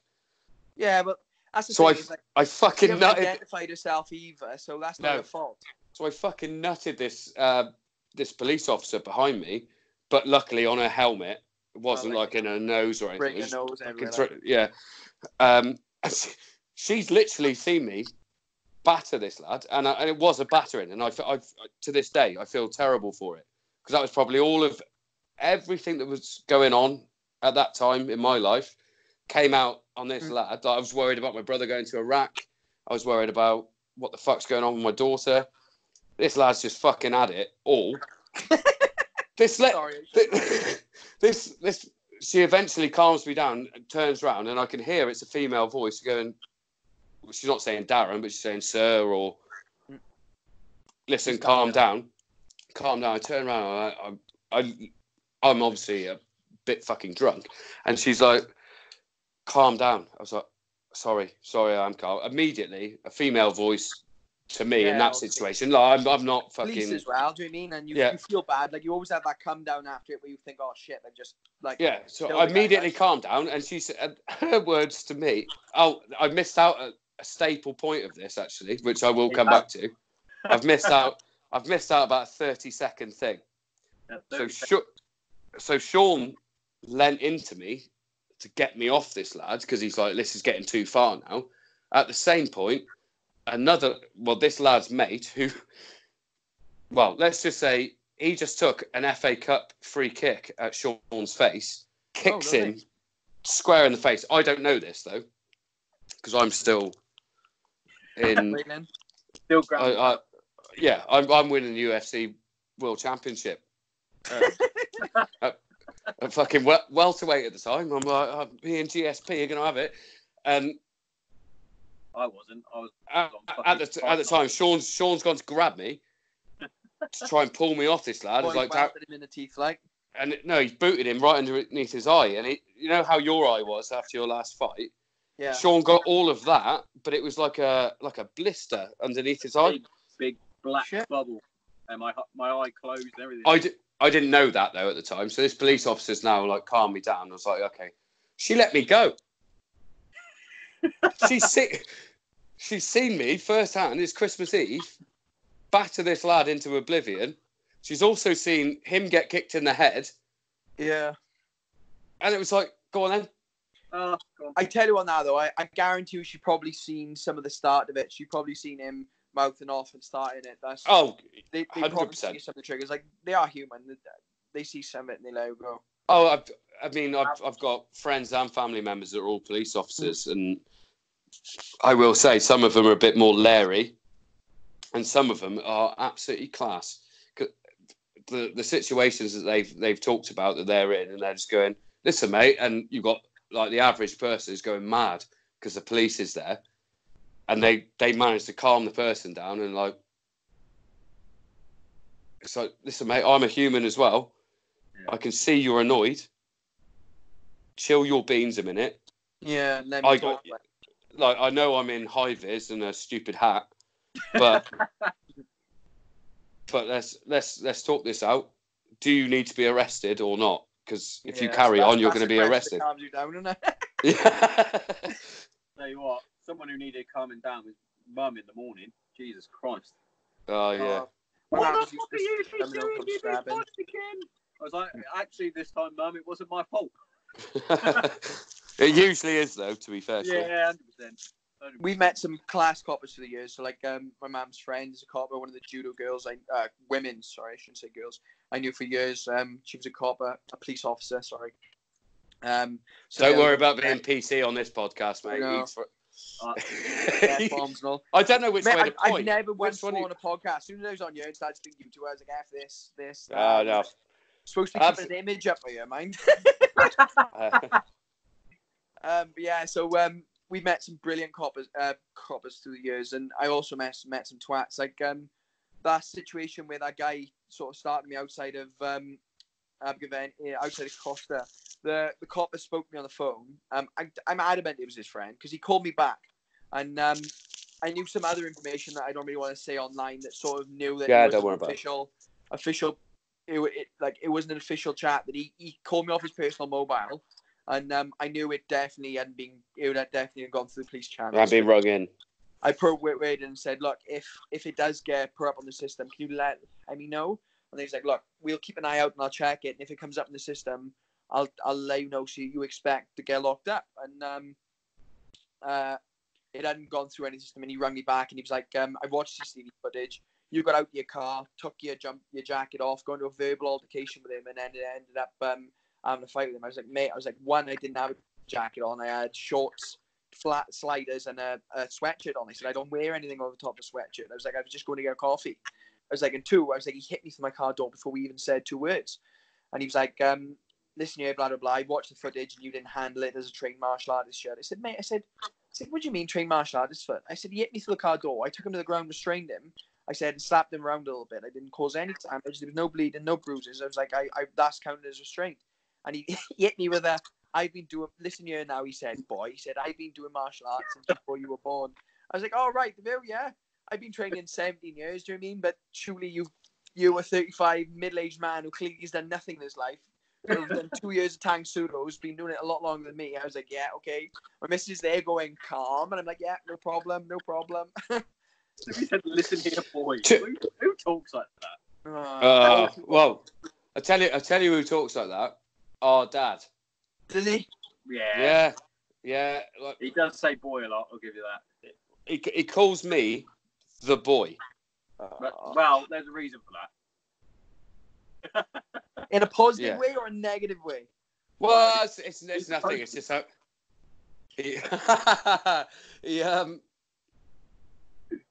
Yeah, but that's the thing. I fucking you haven't identified yourself either, so that's not your fault. So I fucking nutted this police officer behind me, but luckily on her helmet. It wasn't like in her nose or anything. Bring her nose everywhere. Yeah. She's literally seen me batter this lad, and it was a battering, and I to this day I feel terrible for it, because that was probably all of everything that was going on at that time in my life came out on this lad. Like, I was worried about my brother going to Iraq. I was worried about what the fuck's going on with my daughter. This lad's just fucking had it all. She eventually calms me down and turns around, and I can hear it's a female voice going. She's not saying Darren, but she's saying sir, or listen, calm down. I turn around. I'm obviously a bit fucking drunk, and she's like, calm down. I was like, sorry, I'm calm. Immediately, a female voice to me in that situation. Like, I'm not fucking. Police as well. Do you mean? And you feel bad. Like you always have that come down after it, where you think, oh shit, I just like. Yeah. So I immediately calmed down, and she said her words to me. Oh, I missed out a staple point of this actually, which I will come back to. I've missed out about a 30-second thing. Yeah, so Sean leant into me to get me off this lad, because he's like, this is getting too far now. At the same point, this lad's mate, who, let's just say he just took an FA Cup free kick at Sean's face, kicks him square in the face. I don't know this though, because I'm still in. Still ground. I'm winning the UFC World Championship. A fucking welterweight at the time. I'm like, me and GSP are gonna have it, and I wasn't. I was at the time. Sean's gone to grab me to try and pull me off this lad. He's like, him in the teeth, like. And no, he's booted him right underneath his eye, and you know how your eye was after your last fight. Yeah. Sean got all of that, but it was like a blister underneath his eye. Big black bubble, and my eye closed and everything. I didn't know that though at the time. So this police officer's now like calmed me down. I was like, okay. She let me go. She's seen me firsthand. It's Christmas Eve. Batter this lad into oblivion. She's also seen him get kicked in the head. Yeah. And it was like, go on then. Go on. I tell you what now though, I guarantee you she's probably seen some of the start of it. She's probably seen him mouthing off and starting it. They 100%. Probably see some of the triggers. Like, they are human. They see some of it and they let it go. Oh, I've got friends and family members that are all police officers, and I will say some of them are a bit more leery. and some of them are absolutely class. The situations that they've talked about that they're in, and they're just going, listen, mate, and you've got like the average person who's going mad because the police is there, and they manage to calm the person down and like, it's like, listen, mate, I'm a human as well. Yeah. I can see you're annoyed. Chill your beans a minute. Yeah, let me talk. Like, I know I'm in high vis and a stupid hat, but but let's talk this out. Do you need to be arrested or not? Because if you carry on, you're going to be arrested. Calms you down, isn't it? Yeah. Tell you what, someone who needed calming down was Mum in the morning. Jesus Christ. Oh yeah. What the fuck are you doing? You been punched again? I was like, actually, this time, Mum, it wasn't my fault. It usually is, though, to be fair. Yeah, 100%. We met some class coppers through the years. So, like, my mum's friend is a copper, one of the judo girls, women, sorry, I shouldn't say girls, I knew for years. She was a copper, a police officer, sorry. So don't worry about being PC on this podcast, mate. No. Bombs and all. I don't know which way to point. I've never once on a podcast. As soon as I was on you and started speaking to her, I was like, F this. No. Supposed to keep an image up for you, mind. But yeah, so we met some brilliant coppers through the years, and I also met some twats. Like that situation where that guy sort of started me outside of outside of Costa. The copper spoke to me on the phone. I'm adamant it was his friend because he called me back, and I knew some other information that I don't really want to say online that sort of knew that it was official. It wasn't an official chat. That he called me off his personal mobile, and I knew it definitely hadn't been. It would have definitely gone through the police channel. I'd been rung in. I waited and said, look, if it does get put up on the system, can you let me know? And he's like, look, we'll keep an eye out and I'll check it. And if it comes up in the system, I'll let you know so you expect to get locked up. And it hadn't gone through any system. And he rang me back and he was like, I've watched CCTV footage. You got out of your car, took your jacket off, going to a verbal altercation with him, and ended up having a fight with him. I was like, mate, one, I didn't have a jacket on. I had shorts, flat sliders, and a sweatshirt on. I said, I don't wear anything over the top of a sweatshirt. I was like, I was just going to get a coffee. I was like, and two, I was like, he hit me through my car door before we even said two words. And he was like, listen here, blah, blah, blah. I watched the footage and you didn't handle it as a trained martial artist shirt. I said, mate, I said, what do you mean trained martial artist foot? I said, he hit me through the car door. I took him to the ground, restrained him. I said, and slapped him around a little bit. I didn't cause any damage. There was no bleeding, no bruises. I was like, that's counted as restraint. And he hit me with listen here now, he said, I've been doing martial arts since before you were born. I was like, oh, right, yeah. I've been training 17 years, do you know what I mean? But surely you're a 35 middle-aged man who clearly has done nothing in his life. Who's done 2 years of Tang Sudo, who's been doing it a lot longer than me. I was like, yeah, okay. My missus is there going calm, and I'm like, yeah, no problem. He said, listen here, boy. Who talks like that? Well, I tell you who talks like that. Our dad. Does he? Yeah. Like, he does say boy a lot, I'll give you that. He calls me the boy. Well, there's a reason for that. In a positive way or a negative way? Well, it's nothing. It's just how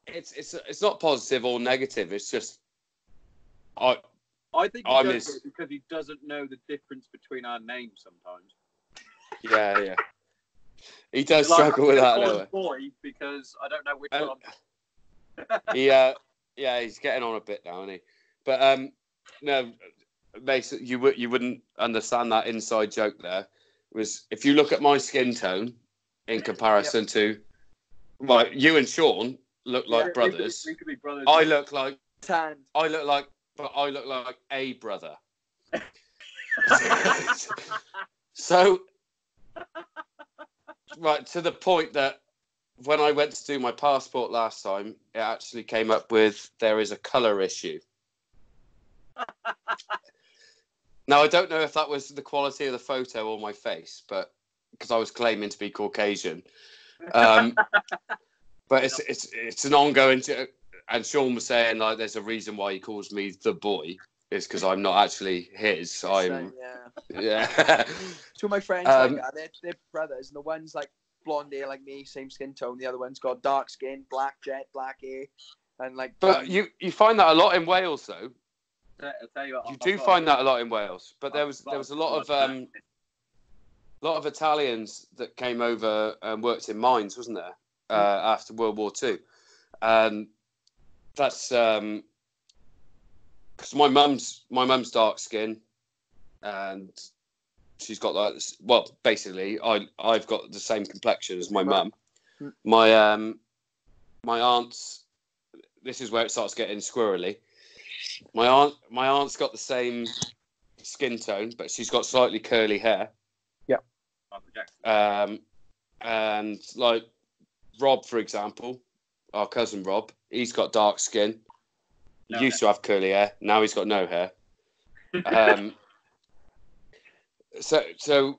it's not positive or negative. It's just I think he does it because he doesn't know the difference between our names sometimes. Yeah. He does struggle with that, though. Boy, because I don't know which one. He's getting on a bit now, isn't he? But no, basically, you wouldn't understand that inside joke. There was if you look at my skin tone in comparison to, like, you and Sean look like brothers. We could be brothers. I look like tanned. I look like a brother. So. Right, to the point that when I went to do my passport last time, it actually came up with there is a colour issue. Now, I don't know if that was the quality of the photo or my face, but because I was claiming to be Caucasian. But it's an ongoing... And Sean was saying, like, there's a reason why he calls me the boy. It's because I'm not actually his. Yeah. Two of my friends, they're brothers, and the one's like blonde hair like me, same skin tone. The other one's got dark skin, black jet, black hair. And like, but you find that a lot in Wales, though. I'll tell you what, You do find that a lot in Wales, but there was a lot of Italians that came over and worked in mines, wasn't there? After World War II, and that's because my mum's dark skin, and she's got like this, well, basically I've got the same complexion as my mum. My aunt's, this is where it starts getting squirrely. My aunt's got the same skin tone, but she's got slightly curly hair. Yeah. And like Rob, for example, our cousin Rob, he's got dark skin. He used to have curly hair. Now he's got no hair. So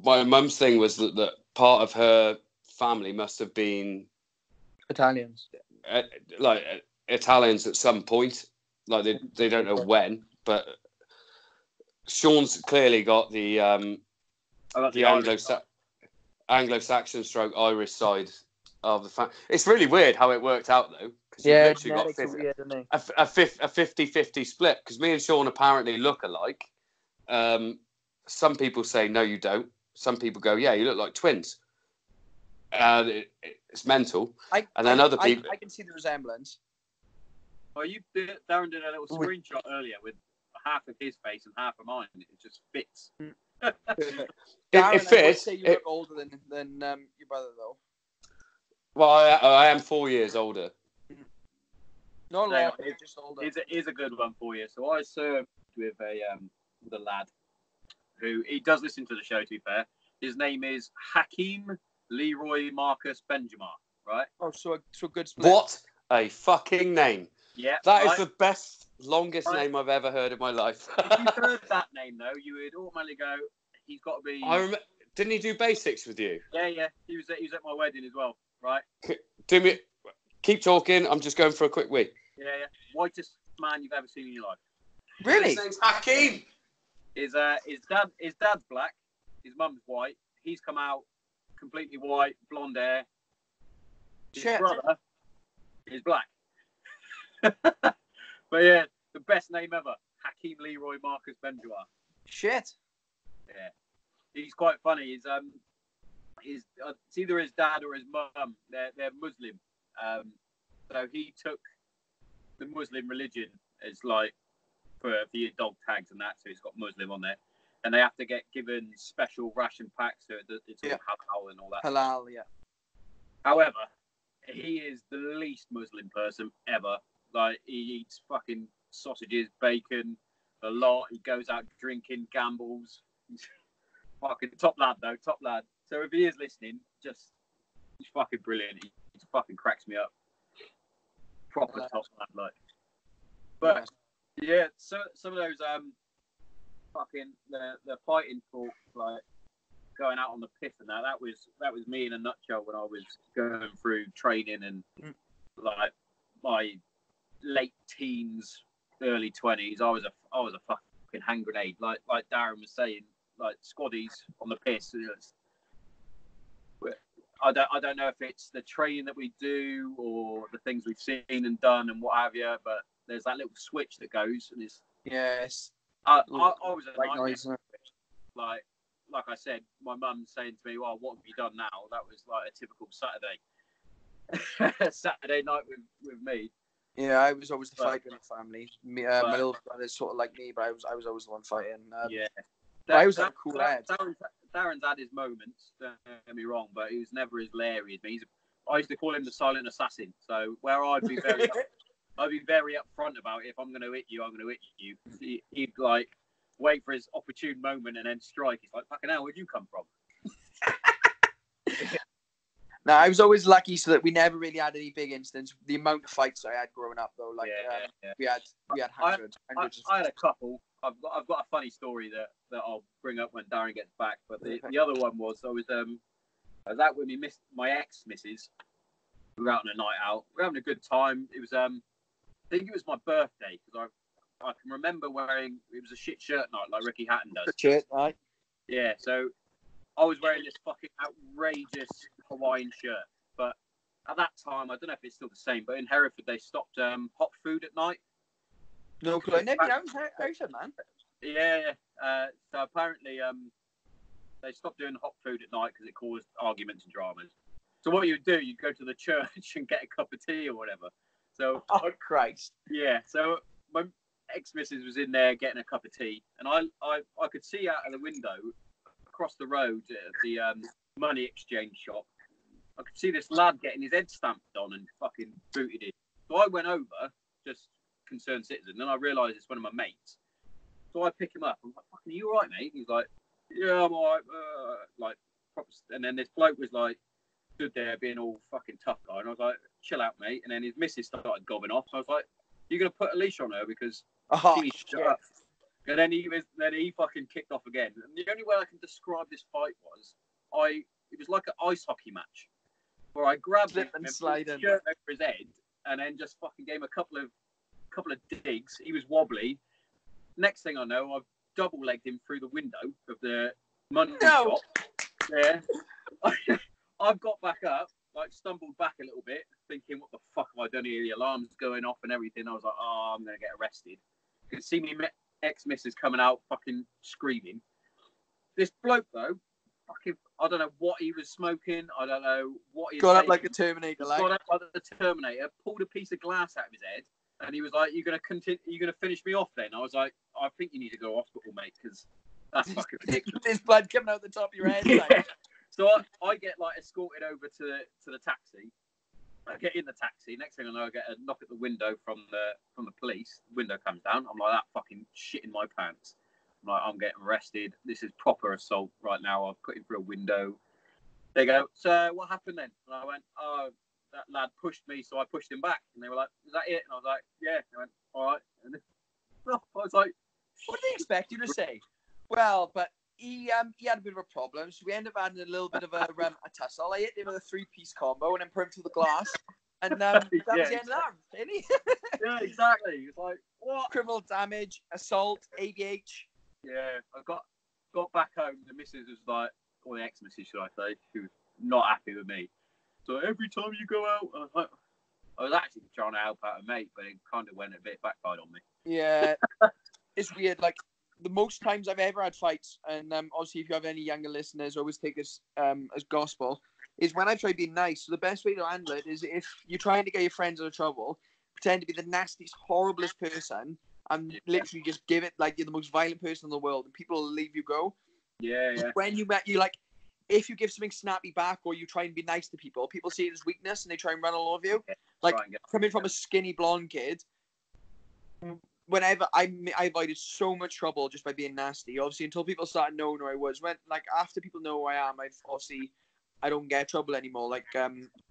my mum's thing was that part of her family must have been Italians. Italians at some point. Like they don't know when, but Sean's clearly got the Anglo-Saxon stroke Irish side of the family. It's really weird how it worked out though. Yeah, you've literally got a 50-50 split, because me and Sean apparently look alike. Some people say no, you don't. Some people go, yeah, you look like twins. It's mental. Other people, I can see the resemblance. Well, Darren did a little screenshot earlier with half of his face and half of mine. It just fits. Darren, it fits. I would say you look older than your brother, though. Well, I am 4 years older. No, just older. Here's a good one for you. So I served with a lad who, he does listen to the show, to be fair. His name is Hakeem Leroy Marcus Benjamin, right? Oh, so good split. What a fucking name. Yeah. That is the best, longest name I've ever heard in my life. If you heard that name, though, you would automatically go, he's got to be... Didn't he do basics with you? Yeah. He was at my wedding as well, right? Keep talking. I'm just going for a quick wee. Yeah. Whitest man you've ever seen in your life. Really? His name's Hakeem. His dad's black. His mum's white. He's come out completely white, blonde hair. His brother is black. But yeah, the best name ever. Hakeem Leroy Marcus Benjamin. Shit. Yeah. He's quite funny. It's either his dad or his mum. They're Muslim. So he took the Muslim religion as like for your dog tags and that. So it's got Muslim on there, and they have to get given special ration packs. So it's all halal and all that. Halal, yeah. However, he is the least Muslim person ever. Like, he eats fucking sausages, bacon, a lot. He goes out drinking, gambles. Fucking top lad, though, top lad. So if he is listening, he's fucking brilliant. He fucking cracks me up. Proper top lad, like. But yeah, so some of those fucking the fighting talk, like going out on the piss and that was me in a nutshell when I was going through training and like my late teens, early 20s. I was a fucking hand grenade, like Darren was saying, like squaddies on the piss. I don't know if it's the training that we do or the things we've seen and done and what have you, but there's that little switch that goes and it's I was a nightmare. Noise, like I said, my mum saying to me, "Well, what have you done now?" That was like a typical Saturday night with me. Yeah, I was always the fighter in the family. My little brother's sort of like me, but I was always the one fighting. I was a cool lad. Darren's had his moments, don't get me wrong, but he was never as leery as me. I used to call him the silent assassin. So where I'd be very upfront about it. If I'm going to hit you, I'm going to hit you. He'd like wait for his opportune moment and then strike. He's like, fucking hell, where'd you come from? No, I was always lucky so that we never really had any big incidents. The amount of fights I had growing up, though, like we had hundreds. I had a couple. I've got a funny story that I'll bring up when Darren gets back. But the other one was I was out with my ex missus. We were out on a night out. We were having a good time. It was I think it was my birthday because I can remember wearing, it was a shit shirt night like Ricky Hatton does. Shit, right? Yeah, so I was wearing this fucking outrageous Hawaiian shirt, but at that time, I don't know if it's still the same, but in Hereford they stopped hot food at night. No clue. Never been out in Hereford, man. Yeah. So apparently they stopped doing hot food at night because it caused arguments and dramas. So what you'd do, you'd go to the church and get a cup of tea or whatever. So oh Christ. Yeah. So my ex-missus was in there getting a cup of tea, and I could see out of the window across the road at the money exchange shop. I could see this lad getting his head stamped on and fucking booted in. So I went over, just concerned citizen, and then I realised it's one of my mates. So I pick him up. I'm like, "Fucking, are you all right, mate?" He's like, "Yeah, I'm all right." Like, and then this bloke was like, stood there being all fucking tough guy, and I was like, "Chill out, mate." And then his missus started gobbing off. So I was like, "You gonna put a leash on her because she needs to shut up?" And then he fucking kicked off again. And the only way I can describe this fight was, it was like an ice hockey match where I grabbed him and put his shirt over his head, and then just fucking gave him a couple of digs. He was wobbly. Next thing I know, I've double legged him through the window of the money shop. Yeah. I've got back up, like stumbled back a little bit, thinking, what the fuck have I done here? The alarm's going off and everything. I was like, oh, I'm going to get arrested. You could see me ex-missus coming out fucking screaming. This bloke, though, fucking, I don't know what he was smoking. I don't know what he got up like a Terminator. Got up like the Terminator, pulled a piece of glass out of his head, and he was like, "You're gonna continue? You're gonna finish me off?" Then I was like, "I think you need to go to hospital, mate, because that's fucking ridiculous." There's blood coming out the top of your head. Yeah. Like. So I get like escorted over to the taxi. I get in the taxi. Next thing I know, I get a knock at the window from the police. The window comes down. I'm like, that fucking shit in my pants. I'm like, I'm getting arrested. This is proper assault right now. I've put him through a window. They go, so what happened then? And I went, oh, that lad pushed me, so I pushed him back. And they were like, is that it? And I was like, yeah. They went, all right. And I was like, what did they expect you to say? Well, but he had a bit of a problem, so we ended up having a little bit of a tussle. I hit him with a 3-piece combo and then put him through the glass. And that was the end of that, really. Yeah, exactly. It's like, what? Criminal damage, assault, ABH. Yeah, I got back home. The missus was like, or the ex-missus, should I say, she was not happy with me. So every time you go out, I was actually trying to help out a mate, but it kind of went a bit backfired on me. Yeah, it's weird. Like, the most times I've ever had fights, and obviously if you have any younger listeners, always take this as gospel, is when I try being nice. So the best way to handle it is if you're trying to get your friends out of trouble, pretend to be the nastiest, horriblest person, and literally just give it like you're the most violent person in the world, and people will leave you go. Yeah. When you like, if you give something snappy back or you try and be nice to people, people see it as weakness and they try and run all over you. Yeah, like coming from a skinny blonde kid, whenever I avoided so much trouble just by being nasty. Obviously, until people started knowing who I was. When like after people know who I am, I don't get trouble anymore. Like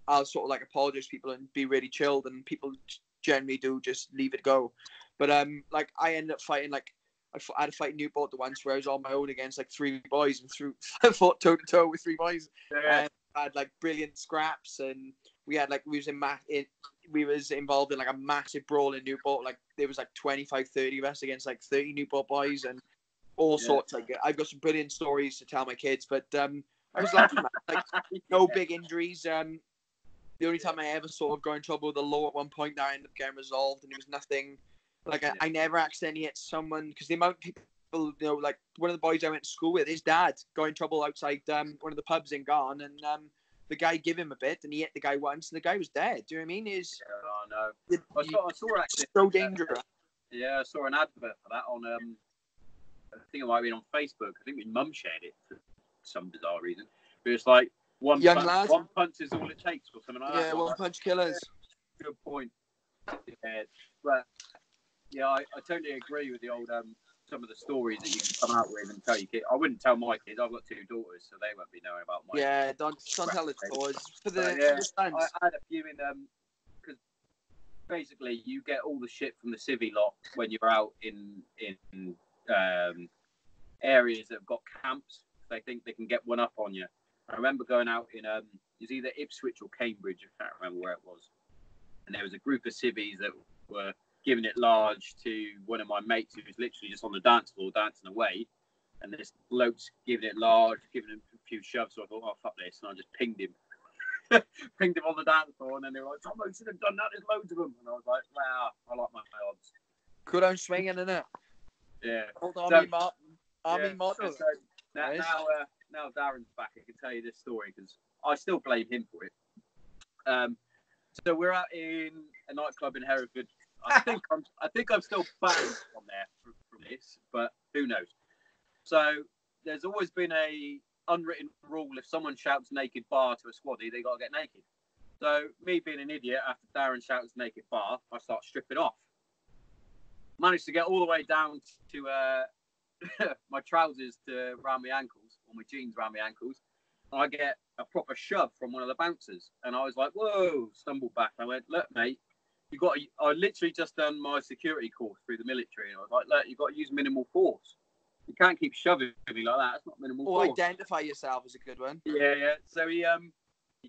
I'll sort of like apologize to people and be really chilled, and people generally do just leave it go. But like I ended up fighting like. I had a fight in Newport the once where I was on my own against like 3 boys and fought toe to toe with 3 boys. Yeah. And I had like brilliant scraps, and we was involved in like a massive brawl in Newport. Like there was like 25-30 of us against like 30 Newport boys and all sorts. Like I've got some brilliant stories to tell my kids, but I was laughing, man. Like no big injuries. The only time I ever sort of got in trouble with the law at one point that I ended up getting resolved, and it was nothing. Like, I never accidentally hit someone, because the amount of people, you know, like, one of the boys I went to school with, his dad got in trouble outside one of the pubs in Garn, and the guy gave him a bit, and he hit the guy once, and the guy was dead. Do you know what I mean? I saw actually. It's so dangerous. Yeah, I saw an advert for that on, I think it might have been on Facebook. I think my mum shared it for some bizarre reason. But it's like, one punch is all it takes, or something like that. Yeah, one punch killers. Good point. Yeah, but... Yeah, I totally agree with the old some of the stories that you can come out with and tell your kids. I wouldn't tell my kids. I've got 2 daughters, so they won't be knowing about my. Yeah, don't tell the stories for the I had a few in because basically you get all the shit from the civvy lot when you're out in areas that have got camps. They think they can get one up on you. I remember going out in it was either Ipswich or Cambridge. I can't remember where it was, and there was a group of civvies that were giving it large to one of my mates who was literally just on the dance floor dancing away, and this bloke's giving it large, giving him a few shoves. So I thought, oh fuck this, and I just pinged him. pinged him on the dance floor, and then they were like, Tom should have done that. There's loads of them, and I was like, wow, I like my odds. Good on swinging, innit? Yeah. Hold on, Army model. So now Darren's back. I can tell you this story because I still blame him for it. So we're out in a nightclub in Hereford. I think I'm still banned from there from this, but who knows? So there's always been a unwritten rule: if someone shouts "naked bar" to a squaddy, they got to get naked. So me being an idiot, after Darren shouts "naked bar," I start stripping off. Managed to get all the way down to my trousers to around my ankles, or my jeans around my ankles. I get a proper shove from one of the bouncers, and I was like, "Whoa!" Stumbled back. I went, "Look, mate, I literally just done my security course through the military, and I was like, look, you've got to use minimal force. You can't keep shoving me like that. It's not minimal force." Identify yourself as a good one. Yeah. So he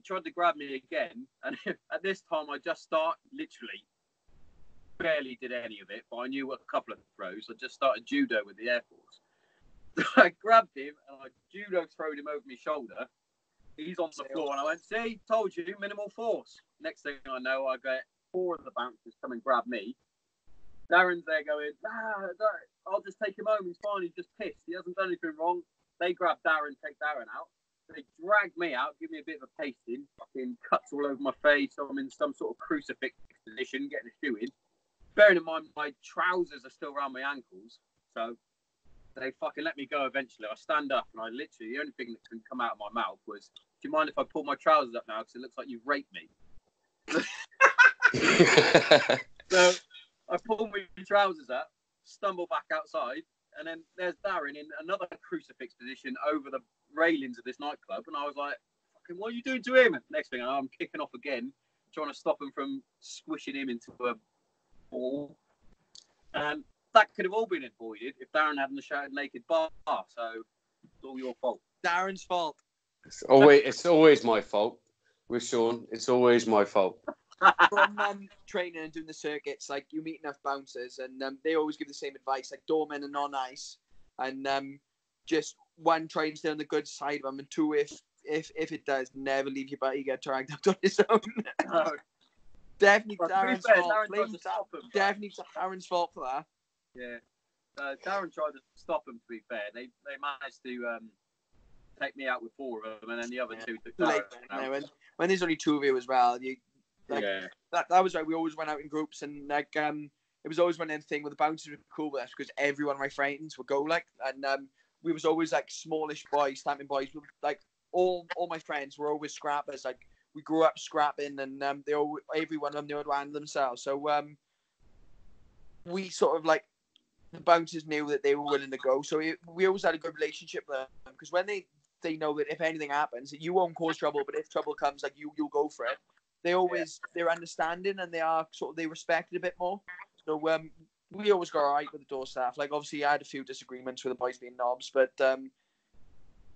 tried to grab me again, and at this time I just literally barely did any of it, but I knew a couple of throws. I just started judo with the Air Force. So I grabbed him and I judo throwed him over my shoulder. He's on the floor, and I went, "See, told you, minimal force." Next thing I know, I get 4 of the bouncers come and grab me. Darren's there going, "I'll just take him home. He's fine. He's just pissed. He hasn't done anything wrong." They grab Darren, take Darren out. They drag me out, give me a bit of a pasting, fucking cuts all over my face. I'm in some sort of crucifix position, getting a shoe in. Bearing in mind, my trousers are still around my ankles, so they fucking let me go eventually. I stand up, and the only thing that can come out of my mouth was, "Do you mind if I pull my trousers up now? Because it looks like you've raped me." So I pull my trousers up, stumble back outside, and then there's Darren in another crucifix position over the railings of this nightclub, and I was like, "Fucking, what are you doing to him?" And next thing I know, I'm kicking off again, trying to stop him from squishing him into a ball. And that could have all been avoided if Darren hadn't shouted "naked bar." So it's all your fault. Darren's fault. It's always my fault with Sean. It's always my fault. From training and doing the circuits, like, you meet enough bouncers, and they always give the same advice, like, doormen are not nice, and just one, try and stay on the good side of them, and 2, if it does, never leave your buddy get dragged out on his own. Oh. Definitely Well, Darren's fair, fault. Darren stop him, Definitely Darren's fault for that. Yeah, Darren tried to stop him. To be fair, they managed to take me out with 4 of them, and then the other 2 took Darren out. When there's only 2 of you as well, that was right. We always went out in groups, and like it was always one of them thing where the bouncers were cool with us because every one of my friends would go, like, and we was always like smallish boys, stamping boys. Like all my friends were always scrappers. Like, we grew up scrapping, and every one of them knew how to handle themselves. So we sort of, like, the bouncers knew that they were willing to go. So we always had a good relationship with them, because when they know that if anything happens, you won't cause trouble, but if trouble comes, like, you'll go for it. They're understanding, and they respect it a bit more. So we always got all right with the door staff. Like, obviously I had a few disagreements with the boys being knobs, but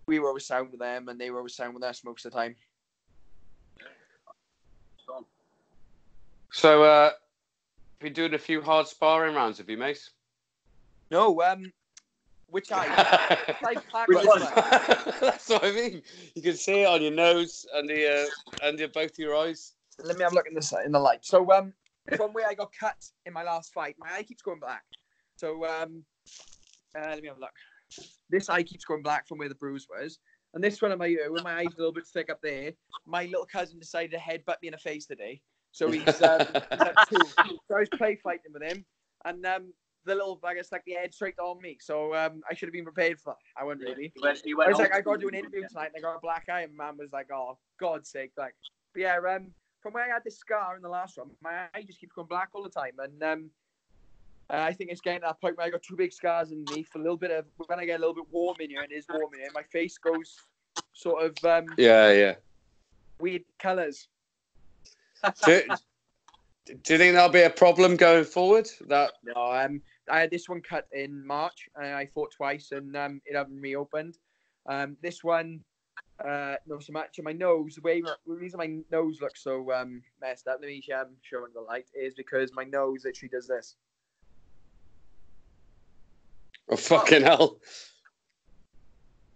we were always sound with them, and they were always sound with us most of the time. So been doing a few hard sparring rounds, have you, Mace? No, which eye? That's what I mean. You can see it on your nose, under both your eyes. Let me have a look in the light. So from where I got cut in my last fight, my eye keeps going black. So let me have a look. This eye keeps going black from where the bruise was. And this one on my ear, where my eye's a little bit thick up there, my little cousin decided to headbutt me in the face today. So he's at 2. So I was play fighting with him, and the little bugger stuck the head straight on me. So I should have been prepared for that. I wasn't really. He went I was like, I got to do an interview tonight, and I got a black eye, and man was like, "Oh, God's sake!" Like, but yeah, from where I had this scar in the last one, my eye just keeps going black all the time, and I think it's getting to that point where I got 2 big scars underneath. A little bit of when I get a little bit warm in here, and it is warm in here, my face goes sort of weird colours. Do you think that'll be a problem going forward? No, I had this one cut in March, and I fought twice, and it hasn't reopened. This one, not so much. And my nose, the reason my nose looks so messed up, let me show in the light, is because my nose literally does this. Oh, fucking hell.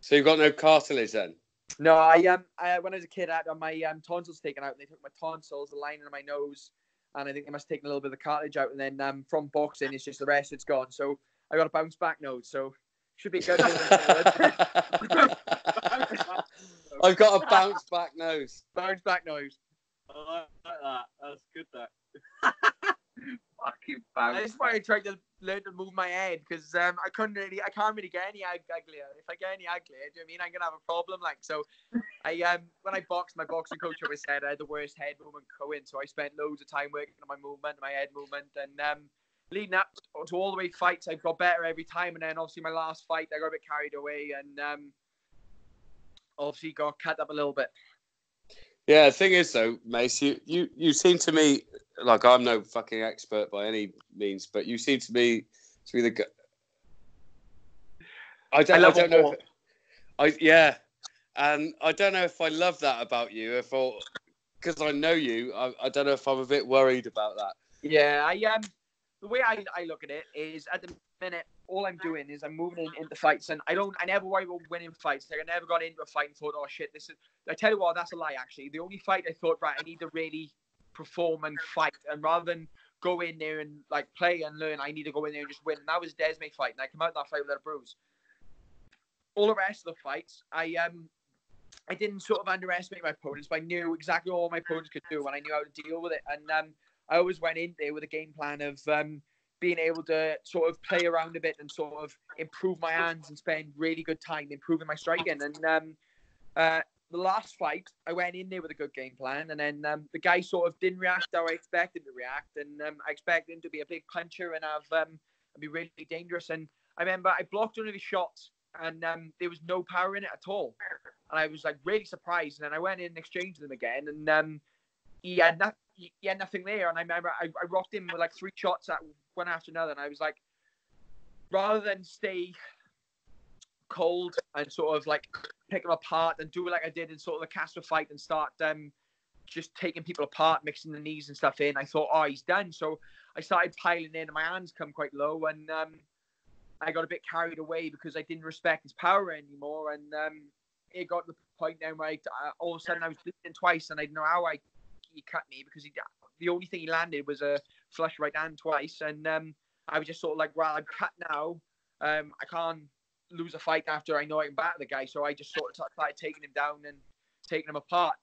So you've got no cartilage then? No, when I was a kid, I had my tonsils taken out, and they took my tonsils, the lining of my nose, and I think they must have taken a little bit of the cartilage out, and then from boxing, it's just the rest, it's gone. So I got a bounce back nose, so should be good. I've got a bounce back nose. Bounce back nose. I like that. That's good. That. Fucking bounce. That's why I tried to learn to move my head, because I can't really get any uglier. If I get any uglier, do you know what I mean? I'm gonna have a problem. Like, so, when I boxed, my boxing coach always said I had the worst head movement going. So I spent loads of time working on my movement, my head movement, and leading up to all the way fights, I got better every time. And then obviously my last fight, I got a bit carried away, and obviously got cut up a little bit. Yeah, the thing is though, Mace, you seem to me like, I'm no fucking expert by any means, but you seem to me to be the. I don't know. And I don't know if I love that about you. Because I know you, I don't know if I'm a bit worried about that. Yeah, the way I look at it is, at the minute, all I'm doing is I'm moving into fights, and I never worry about winning fights. Like, I never got into a fight and thought, oh shit, I tell you what, that's a lie. Actually, the only fight I thought, right, I need to really perform and fight, and rather than go in there and like play and learn, I need to go in there and just win. And that was Desmay fight, and I came out of that fight without a bruise. All the rest of the fights, I didn't sort of underestimate my opponents, but I knew exactly what my opponents could do, and I knew how to deal with it. And I always went in there with a game plan of being able to sort of play around a bit and sort of improve my hands and spend really good time improving my striking. And the last fight, I went in there with a good game plan, and then the guy sort of didn't react how I expected him to react, and I expected him to be a big puncher and be really dangerous. And I remember I blocked one of his shots, and there was no power in it at all, and I was like really surprised. And then I went in and exchanged them again, and he had nothing there. And I remember I rocked him with like 3 shots at one after another, and I was like, rather than stay cold and sort of like pick them apart and do it like I did in sort of the Casper fight and start just taking people apart, mixing the knees and stuff in, I thought, oh, he's done. So I started piling in, and my hands come quite low, and I got a bit carried away because I didn't respect his power anymore. And it got to the point now where all of a sudden I was bleeding twice, and I didn't know how he cut me, because the only thing he landed was a flush right hand twice. And I was just sort of like, well, I'm cut now. I can't lose a fight after I know I can batter the guy. So I just sort of started taking him down and taking him apart.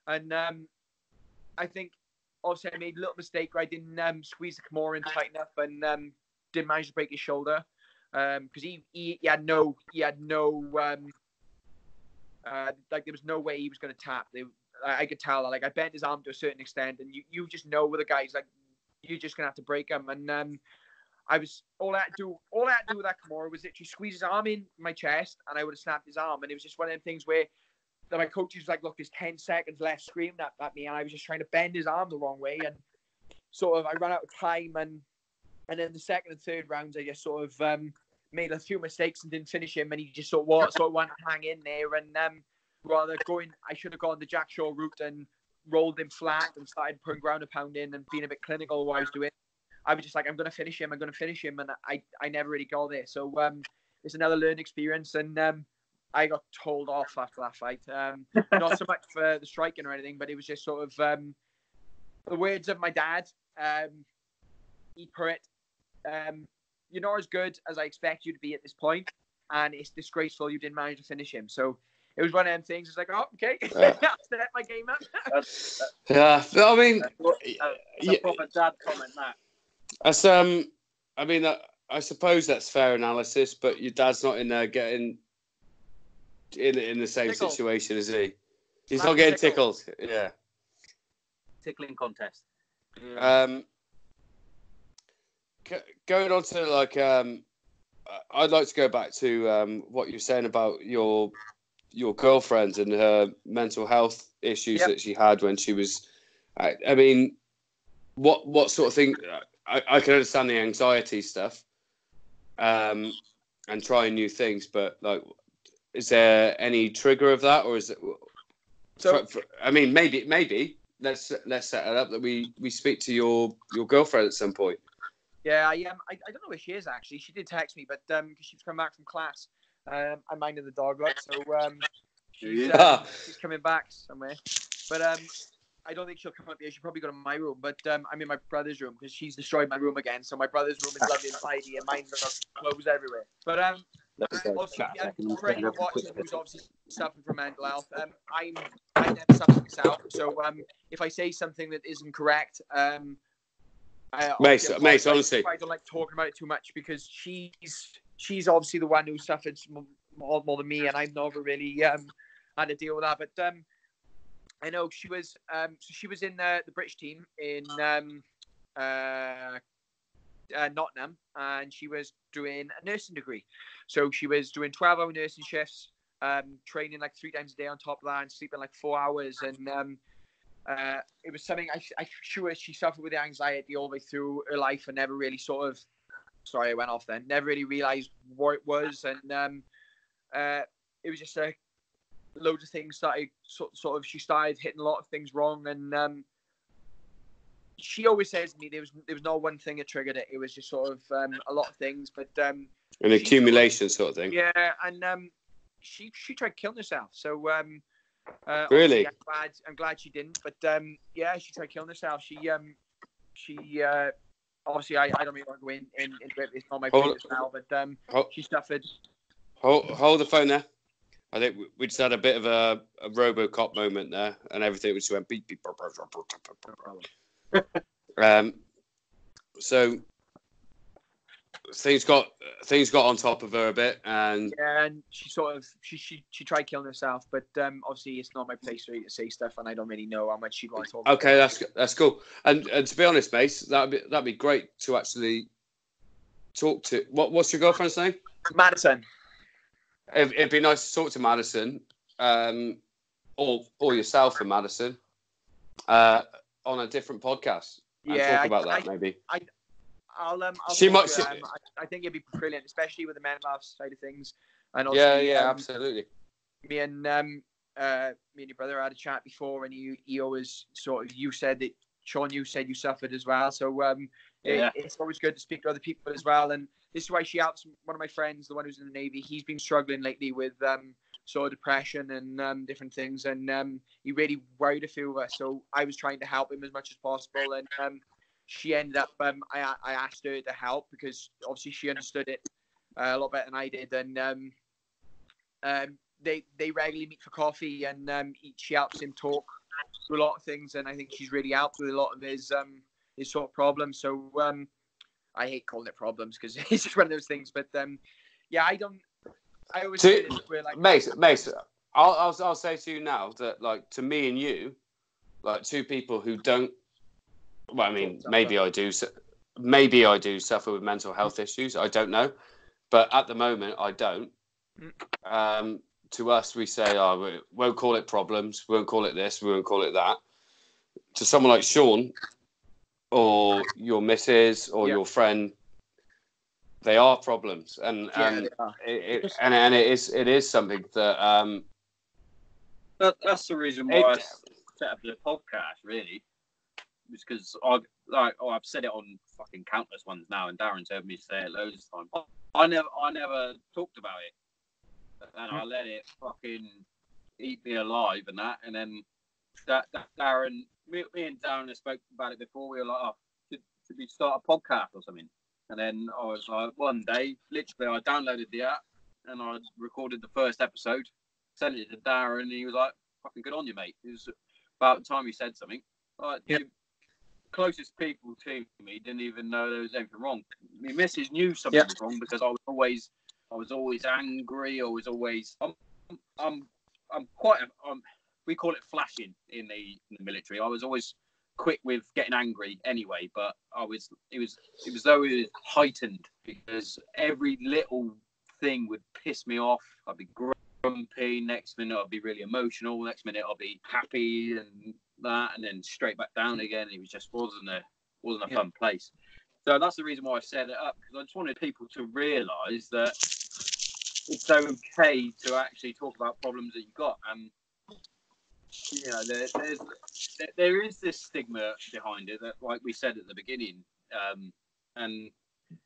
And I think obviously I made a little mistake where I didn't squeeze the Kimura in tight enough, and didn't manage to break his shoulder, because he had no like, there was no way he was going to tap. I could tell, like, I bent his arm to a certain extent, and you just know with the guys, like, you're just gonna have to break him. And all I had to do with that Kimura was literally squeeze his arm in my chest, and I would have snapped his arm. And it was just one of them things where my coach was like, look, there's 10 seconds left, screaming at me, and I was just trying to bend his arm the wrong way, and sort of I ran out of time. And then the second and third rounds, I just sort of made a few mistakes and didn't finish him, and he just sort of wanted to hang in there. And rather I should have gone the Jack Shaw route and rolled him flat and started putting ground and pound in and being a bit clinical while I was doing it. I was just like, I'm going to finish him. And I never really got there. So it's another learning experience. And I got told off after that fight. Not so much for the striking or anything, but it was just sort of the words of my dad. He put it, you're not as good as I expect you to be at this point, and it's disgraceful you didn't manage to finish him. So it was one of them things. It's like, oh, okay, step my game up. Yeah, I mean, that's a proper dad comment, that. That's I mean, I suppose that's fair analysis, but your dad's not in there getting in the same situation, is he? He's not getting tickled. Yeah. Tickling contest. Yeah. Going on to like, I'd like to go back to what you're saying about your girlfriend and her mental health issues that she had when she was. I mean, what sort of thing? I can understand the anxiety stuff, and trying new things, but like, is there any trigger of that, or is it? So, I mean, maybe let's set it up that we speak to your girlfriend at some point. Yeah, I don't know where she is actually. She did text me, but because she was coming back from class, I'm minding the dog, right? So She's coming back somewhere, but I don't think she'll come up here. She'll probably go to my room, but I'm in my brother's room because she's destroyed my room again. So my brother's room is lovely and tidy, and mine's got clothes everywhere. But obviously, for anyone watching who's obviously suffering from mental health, I never suffer myself. So if I say something that isn't correct, mate, honestly, I don't like talking about it too much because she's obviously the one who suffered more than me, and I've never really had to deal with that. But I know she was in the British team in Nottingham, and she was doing a nursing degree. So she was doing 12-hour nursing shifts, training like 3 times a day on top of that, and sleeping like 4 hours. And it was something I'm sure she suffered with the anxiety all the way through her life, and never really sort of. Sorry, I went off then. Never really realised what it was, and it was just loads of things started sort of. She started hitting a lot of things wrong, and she always says to me there was no one thing that triggered it. It was just sort of a lot of things, but an accumulation sort of thing. Yeah, and she tried killing herself. So really, I'm glad she didn't. But yeah, she tried killing herself. She obviously I don't really want to go into it. It's not my business now, but she suffered. Hold the phone there. I think we just had a bit of a RoboCop moment there, and everything just went beep beep. So things got on top of her a bit, and she sort of she tried killing herself, but obviously it's not my place really to say stuff, and I don't really know how much she'd want to talk. Okay, that's cool. And to be honest, mate, that'd be great to actually talk to. What's your girlfriend's name? Madison. It'd be nice to talk to Madison, or yourself and Madison, on a different podcast. And talk about that maybe. I'll she might. I think it'd be brilliant, especially with the mental health side of things. And absolutely. Me and your brother had a chat before, and he always sort of. You said that Sean, you said you suffered as well, so it's always good to speak to other people as well. And this is why she helps one of my friends, the one who's in the Navy. He's been struggling lately with sort of depression and different things, and he really worried a few of us. So I was trying to help him as much as possible, and she ended up. I asked her to help because obviously she understood it a lot better than I did, and they regularly meet for coffee, and she helps him talk through a lot of things, and I think she's really helped with a lot of his sort of problems. So I hate calling it problems because it's just one of those things. But yeah, I always say this, we're like, mate. I'll say to you now that, like, to me and you, like, two people who don't. Well, I mean, maybe I do suffer with mental health issues. I don't know, but at the moment, I don't. To us, we say, we won't call it problems. We won't call it this. We won't call it that. To someone like Sean, or your missus, or your friend, they are problems, and it is something that. That's the reason why I set up the podcast, really. It's because I've said it on fucking countless ones now, and Darren's heard me say it loads of times. I never talked about it, and I let it fucking eat me alive and that. And then that Darren, me and Darren spoke about it before. We were like, should we start a podcast or something? And then I was like, one day, literally, I downloaded the app and I recorded the first episode, sent it to Darren, and he was like, fucking good on you, mate. It was about the time he said something. Like, the closest people to me didn't even know there was anything wrong. My missus knew something was wrong because I was always angry. I was always, we call it flashing in the military. I was always quick with getting angry anyway, but it was though it was heightened because every little thing would piss me off. I'd be grumpy, next minute I'd be really emotional, next minute I'll be happy and that, and then straight back down again. It was just wasn't a fun place. So that's the reason why I set it up, because I just wanted people to realise that it's okay to actually talk about problems that you've got. And you know, there is this stigma behind it that, like we said at the beginning, and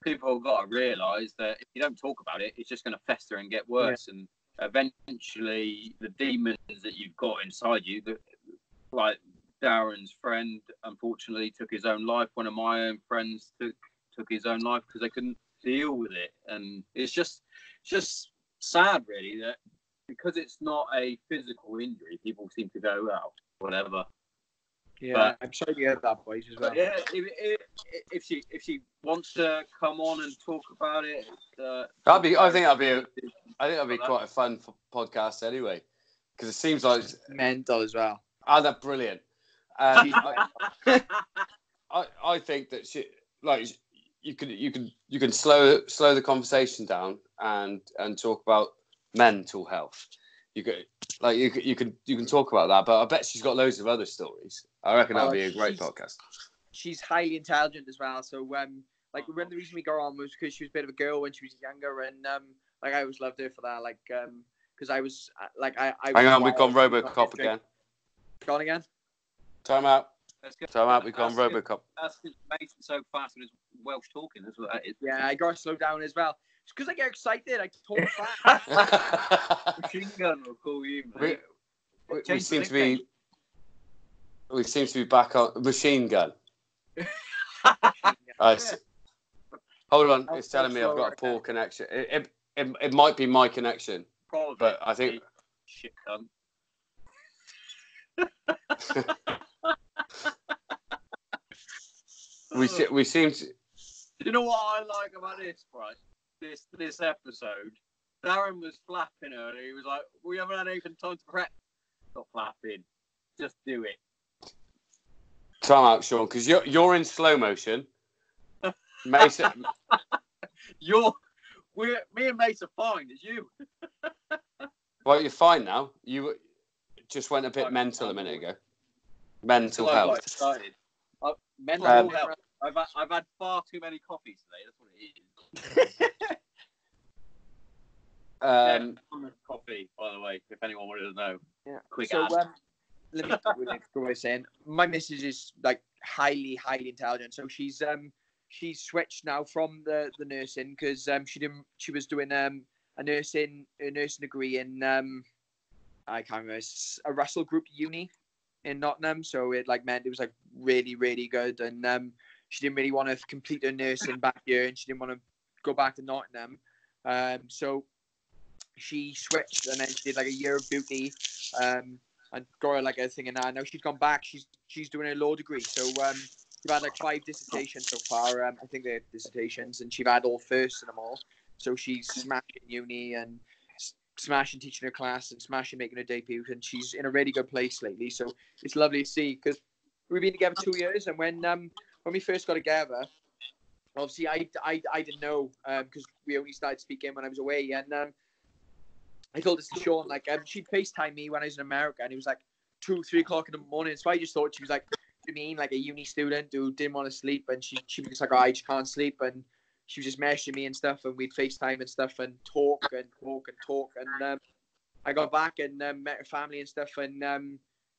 people have got to realise that if you don't talk about it, it's just going to fester and get worse. And eventually the demons that you've got inside you, like Darren's friend, unfortunately took his own life. One of my own friends took his own life because they couldn't deal with it, and it's just sad, really, that because it's not a physical injury, people seem to go, "Oh, whatever." Yeah, but I'm sorry to hear that, boys, as well. Yeah, if she wants to come on and talk about it, I think that'd be quite a fun podcast anyway, because it seems like it's mental as well. Oh, that's brilliant. I think that you can slow the conversation down and talk about mental health. You can talk about that, but I bet she's got loads of other stories. I reckon that'd be a great podcast. She's highly intelligent as well. So when the reason we got on was because she was a bit of a girl when she was younger, and I always loved her for that. Because I was I hang on, we've gone RoboCop again. Gone again. Time out. We've gone RoboCop. That's Mason so fast with his Welsh talking. That's what that is. Yeah, I got to slow down as well. It's because I get excited. I talk fast. Machine Gun will call you, mate. We seem to be back on Machine Gun. Hold on, it's telling me I've got a poor connection. It might be my connection. Probably. But I think shit cunt. we seem to. You know what I like about this, right? This episode, Darren was flapping earlier. He was like, "We haven't had anything time to prep." Stop flapping. Just do it. Time out, Sean, because you're in slow motion. Mason, me and Mason are fine. It's you. Well, you're fine now. You just went a bit mental a minute ago. Mental health. Mental health. I've had far too many coffees today. That's what it is. Coffee, by the way, if anyone wanted to know. Yeah. Quick so, ad. Let me go with saying. My missus is highly, highly intelligent. So she's switched now from the nursing because she was doing a nursing degree in I can't remember, a Russell Group uni in Nottingham. So it meant it was really, really good, and she didn't really want to complete her nursing back here, and she didn't want to go back to Nottingham. So she switched, and then she did a year of beauty, and got her a thing in that. Now she's gone back. She's doing a law degree. So she's had 5 dissertations so far. I think they're dissertations, and she's had all firsts in them all. So she's smashing uni and smashing teaching her class and smashing making her debut, and she's in a really good place lately. So it's lovely to see, because we've been together 2 years, and when we first got together, obviously I didn't know because we only started speaking when I was away, and I told this to Sean, she'd FaceTime me when I was in America, and it was 2-3 o'clock in the morning. So I just thought she was a uni student who didn't want to sleep, and she was I just can't sleep, and she was just messaging me and stuff, and we'd FaceTime and stuff and talk. And I got back and met her family and stuff, and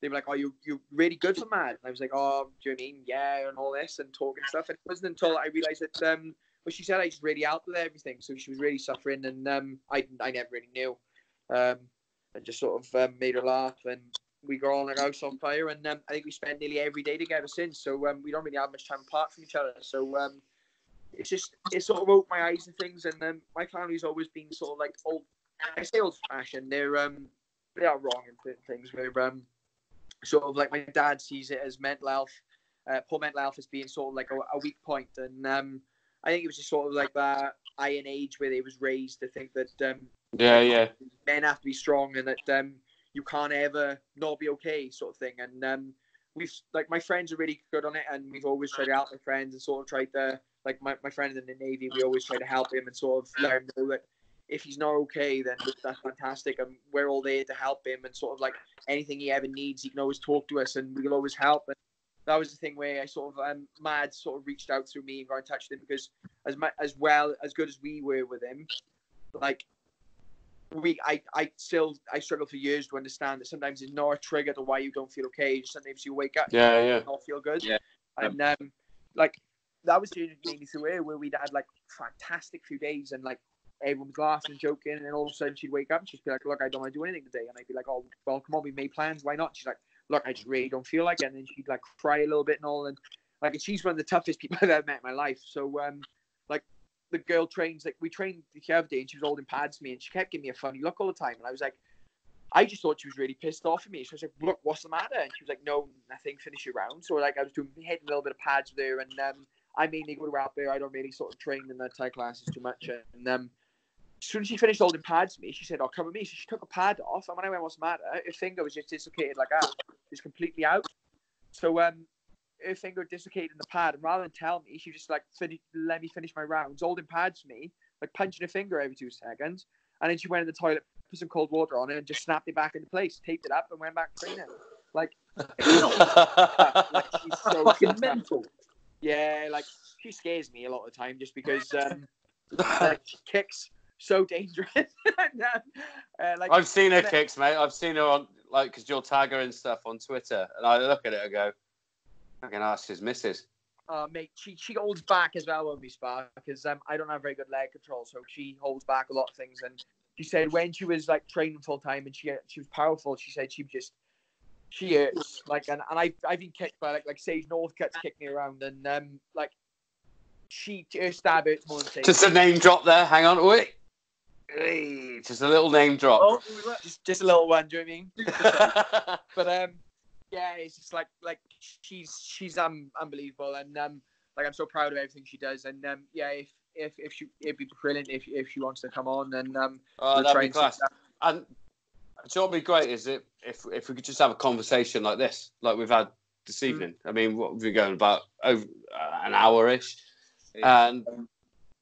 they were like, "Oh, you're really good for Mad." And I was like, "Oh, do you know what I mean? Yeah," and all this and talking stuff. And it wasn't until I realised that she said I just really helped with everything. So she was really suffering, and I never really knew. I just sort of made her laugh, and we got on like house on fire. And I think we spent nearly every day together since. So we don't really have much time apart from each other. So it sort of opened my eyes and things. And my family's always been sort of old. I say old-fashioned. They are wrong in certain things. Where sort of my dad sees it as mental health, poor mental health as being sort of a weak point. And I think it was just sort of that iron age where they was raised to think that men have to be strong, and that you can't ever not be okay, sort of thing. And we've my friends are really good on it, and we've always tried to help my friends and sort of tried to my friend in the Navy, we always try to help him and sort of let him know that if he's not okay, then that's fantastic, and we're all there to help him, and sort of anything he ever needs, he can always talk to us, and we'll always help. And that was the thing where I sort of Mad sort of reached out through me and got in touch with him, because as good as we were with him, I struggle for years to understand that sometimes it's not a trigger to why you don't feel okay. Sometimes you wake up, and not feel good, and that was mainly through here, where we'd had fantastic few days, and everyone was laughing and joking, and then all of a sudden she'd wake up and she'd be like, look, I don't want to do anything today. And I'd be like, oh, well, come on, we made plans. Why not? She's like, look, I just really don't feel like it. And then she'd like cry a little bit and all. And like, she's one of the toughest people I've ever met in my life. So, like, the girl trains, like, we trained the other day and she was holding pads to me and she kept giving me a funny look all the time. And I was like, I just thought she was really pissed off at me. So I was like, look, what's the matter? And she was like, no, nothing, finish your round. So like, I was hitting a little bit of pads with her, and I mainly go out there. I don't really sort of train in the Thai classes too much. And as soon as she finished holding pads to me, she said, oh, come with me. So she took a pad off, and when I went, what's the matter? Her finger was just dislocated like that. Just completely out. So her finger dislocated in the pad, and rather than tell me, she just like, let me finish my rounds, holding pads for me, like punching her finger every 2 seconds. And then she went in the toilet, put some cold water on it, and just snapped it back into place, taped it up, and went back training. Like, like she's so fucking mental. Yeah, like, she scares me a lot of the time just because like, she kicks so dangerous. And, like, I've seen her kicks, mate. I've seen her on, like, because you'll tag her and stuff on Twitter, and I look at it and go, I can ask his missus. Mate, she holds back as well when we spar, because I don't have very good leg control, so she holds back a lot of things. And she said when she was like training full time and she was powerful, she said she hurts. Like, and I've been kicked by like Sage Northcutt's kicked me around, and like her stab hurts more than Sage. Just a name drop there. Hang on, wait. Just a little name drop. Oh, just a little one. Do you know what I mean? But yeah, it's just like she's unbelievable, and like I'm so proud of everything she does, and yeah, it'd be brilliant if she wants to come on, and that'd be class. And what would be great is if we could just have a conversation like this, like we've had this evening. I mean, what we're going about over an hour-ish, and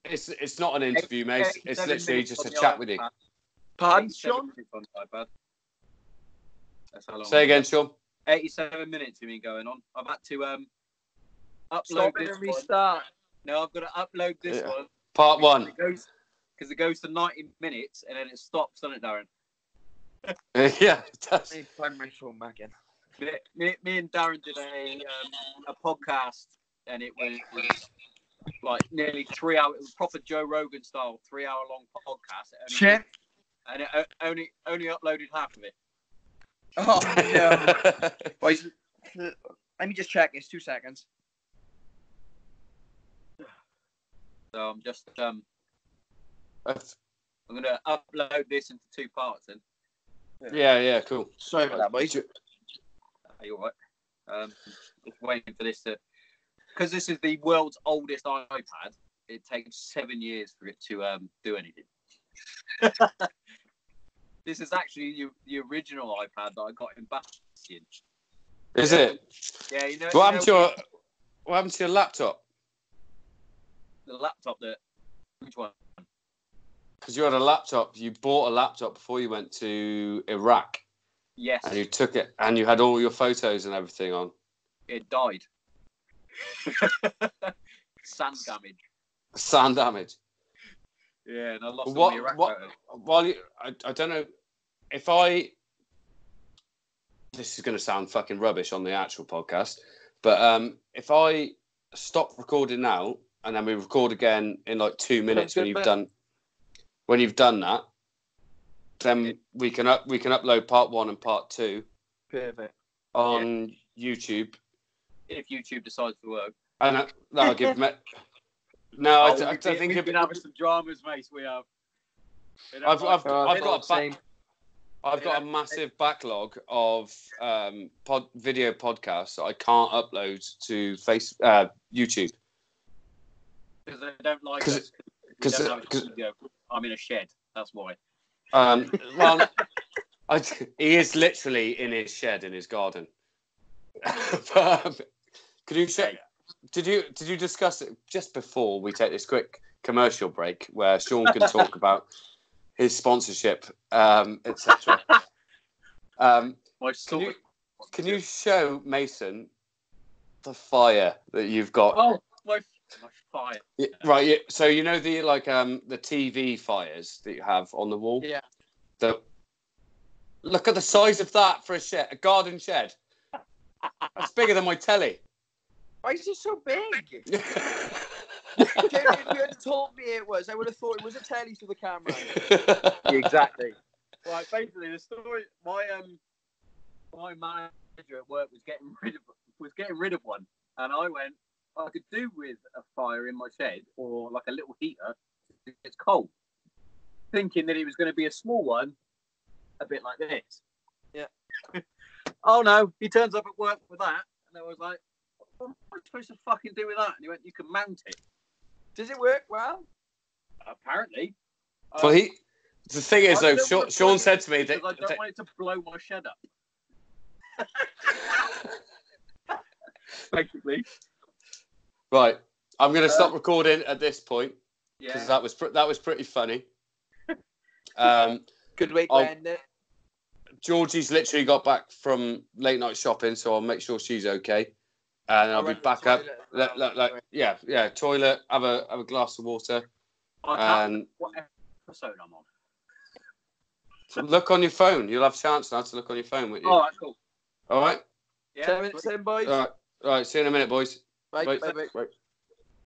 it's not an interview, mate. It's literally just a chat with you. Pardon, Sean? Say again, Sean. 87 minutes of me going on. I've had to upload Stop this and restart. No, I've got to upload this one. Part 1. Because it goes to 90 minutes and then it stops, doesn't it, Darren? Yeah, it does. Let me plug my phone back in. Me and Darren did a podcast, and it was like nearly 3 hours. It was proper Joe Rogan style, 3 hour long podcast. And it only uploaded half of it. Oh, no. Boys, let me just check. It's 2 seconds. So I'm just I'm going to upload this into 2 parts then. Yeah, cool. Sorry about that, boys. Are you all right? Just waiting for this to... Because this is the world's oldest iPad, it takes 7 years for it to do anything. This is actually the original iPad that I got in Bastion. Is it? Yeah, you know. What happened to your laptop? The laptop that... Which one? Because you had a laptop. You bought a laptop before you went to Iraq. Yes. And you took it, and you had all your photos and everything on. It died. Sand damage. Yeah, and I lost all the Iraq photos. I don't know if this is going to sound fucking rubbish on the actual podcast, but if I stop recording now and then we record again in like 2 minutes when you've done that, then we can upload part 1 and part 2. Perfect. On YouTube. If YouTube decides to work. And that'll give me. No, I don't think we've been having some dramas, mate. We have. I've got a massive backlog of video podcasts that I can't upload to YouTube. Because they don't like us. Because I'm in a shed. That's why. Well, he is literally in his shed in his garden. Could you say? Did you discuss it just before we take this quick commercial break where Sean can talk about his sponsorship, etc. Can you show Mason the fire that you've got? Oh, my fire! Yeah, right. Yeah, so you know the the TV fires that you have on the wall. Yeah. Look at the size of that for a garden shed. That's bigger than my telly. Why is it so big? If you had told me it was, I would have thought it was a telly through the camera. Exactly. Right, basically the story. My manager at work was getting rid of one, and I went, I could do with a fire in my shed or like a little heater. It's cold. Thinking that it was going to be a small one, a bit like this. Yeah. Oh no, he turns up at work with that, and I was like, what am I supposed to fucking do with that? And he went, you can mount it. Does it work well? Apparently. Well, the thing is though, Sean said to me that I don't want it to blow my shed up. Basically. Right, I'm going to stop recording at this point because Yeah. that was pretty funny. Good way to end it. Georgie's literally got back from late night shopping, so I'll make sure she's okay, and I'll be back up. Toilet, have a glass of water, and what episode I'm on. look on your phone. You'll have a chance now to look on your phone, won't you? All right, cool. All right. Yeah. Same, boys. All right. See you in a minute, boys. Bye. Bye. Bye. Bye.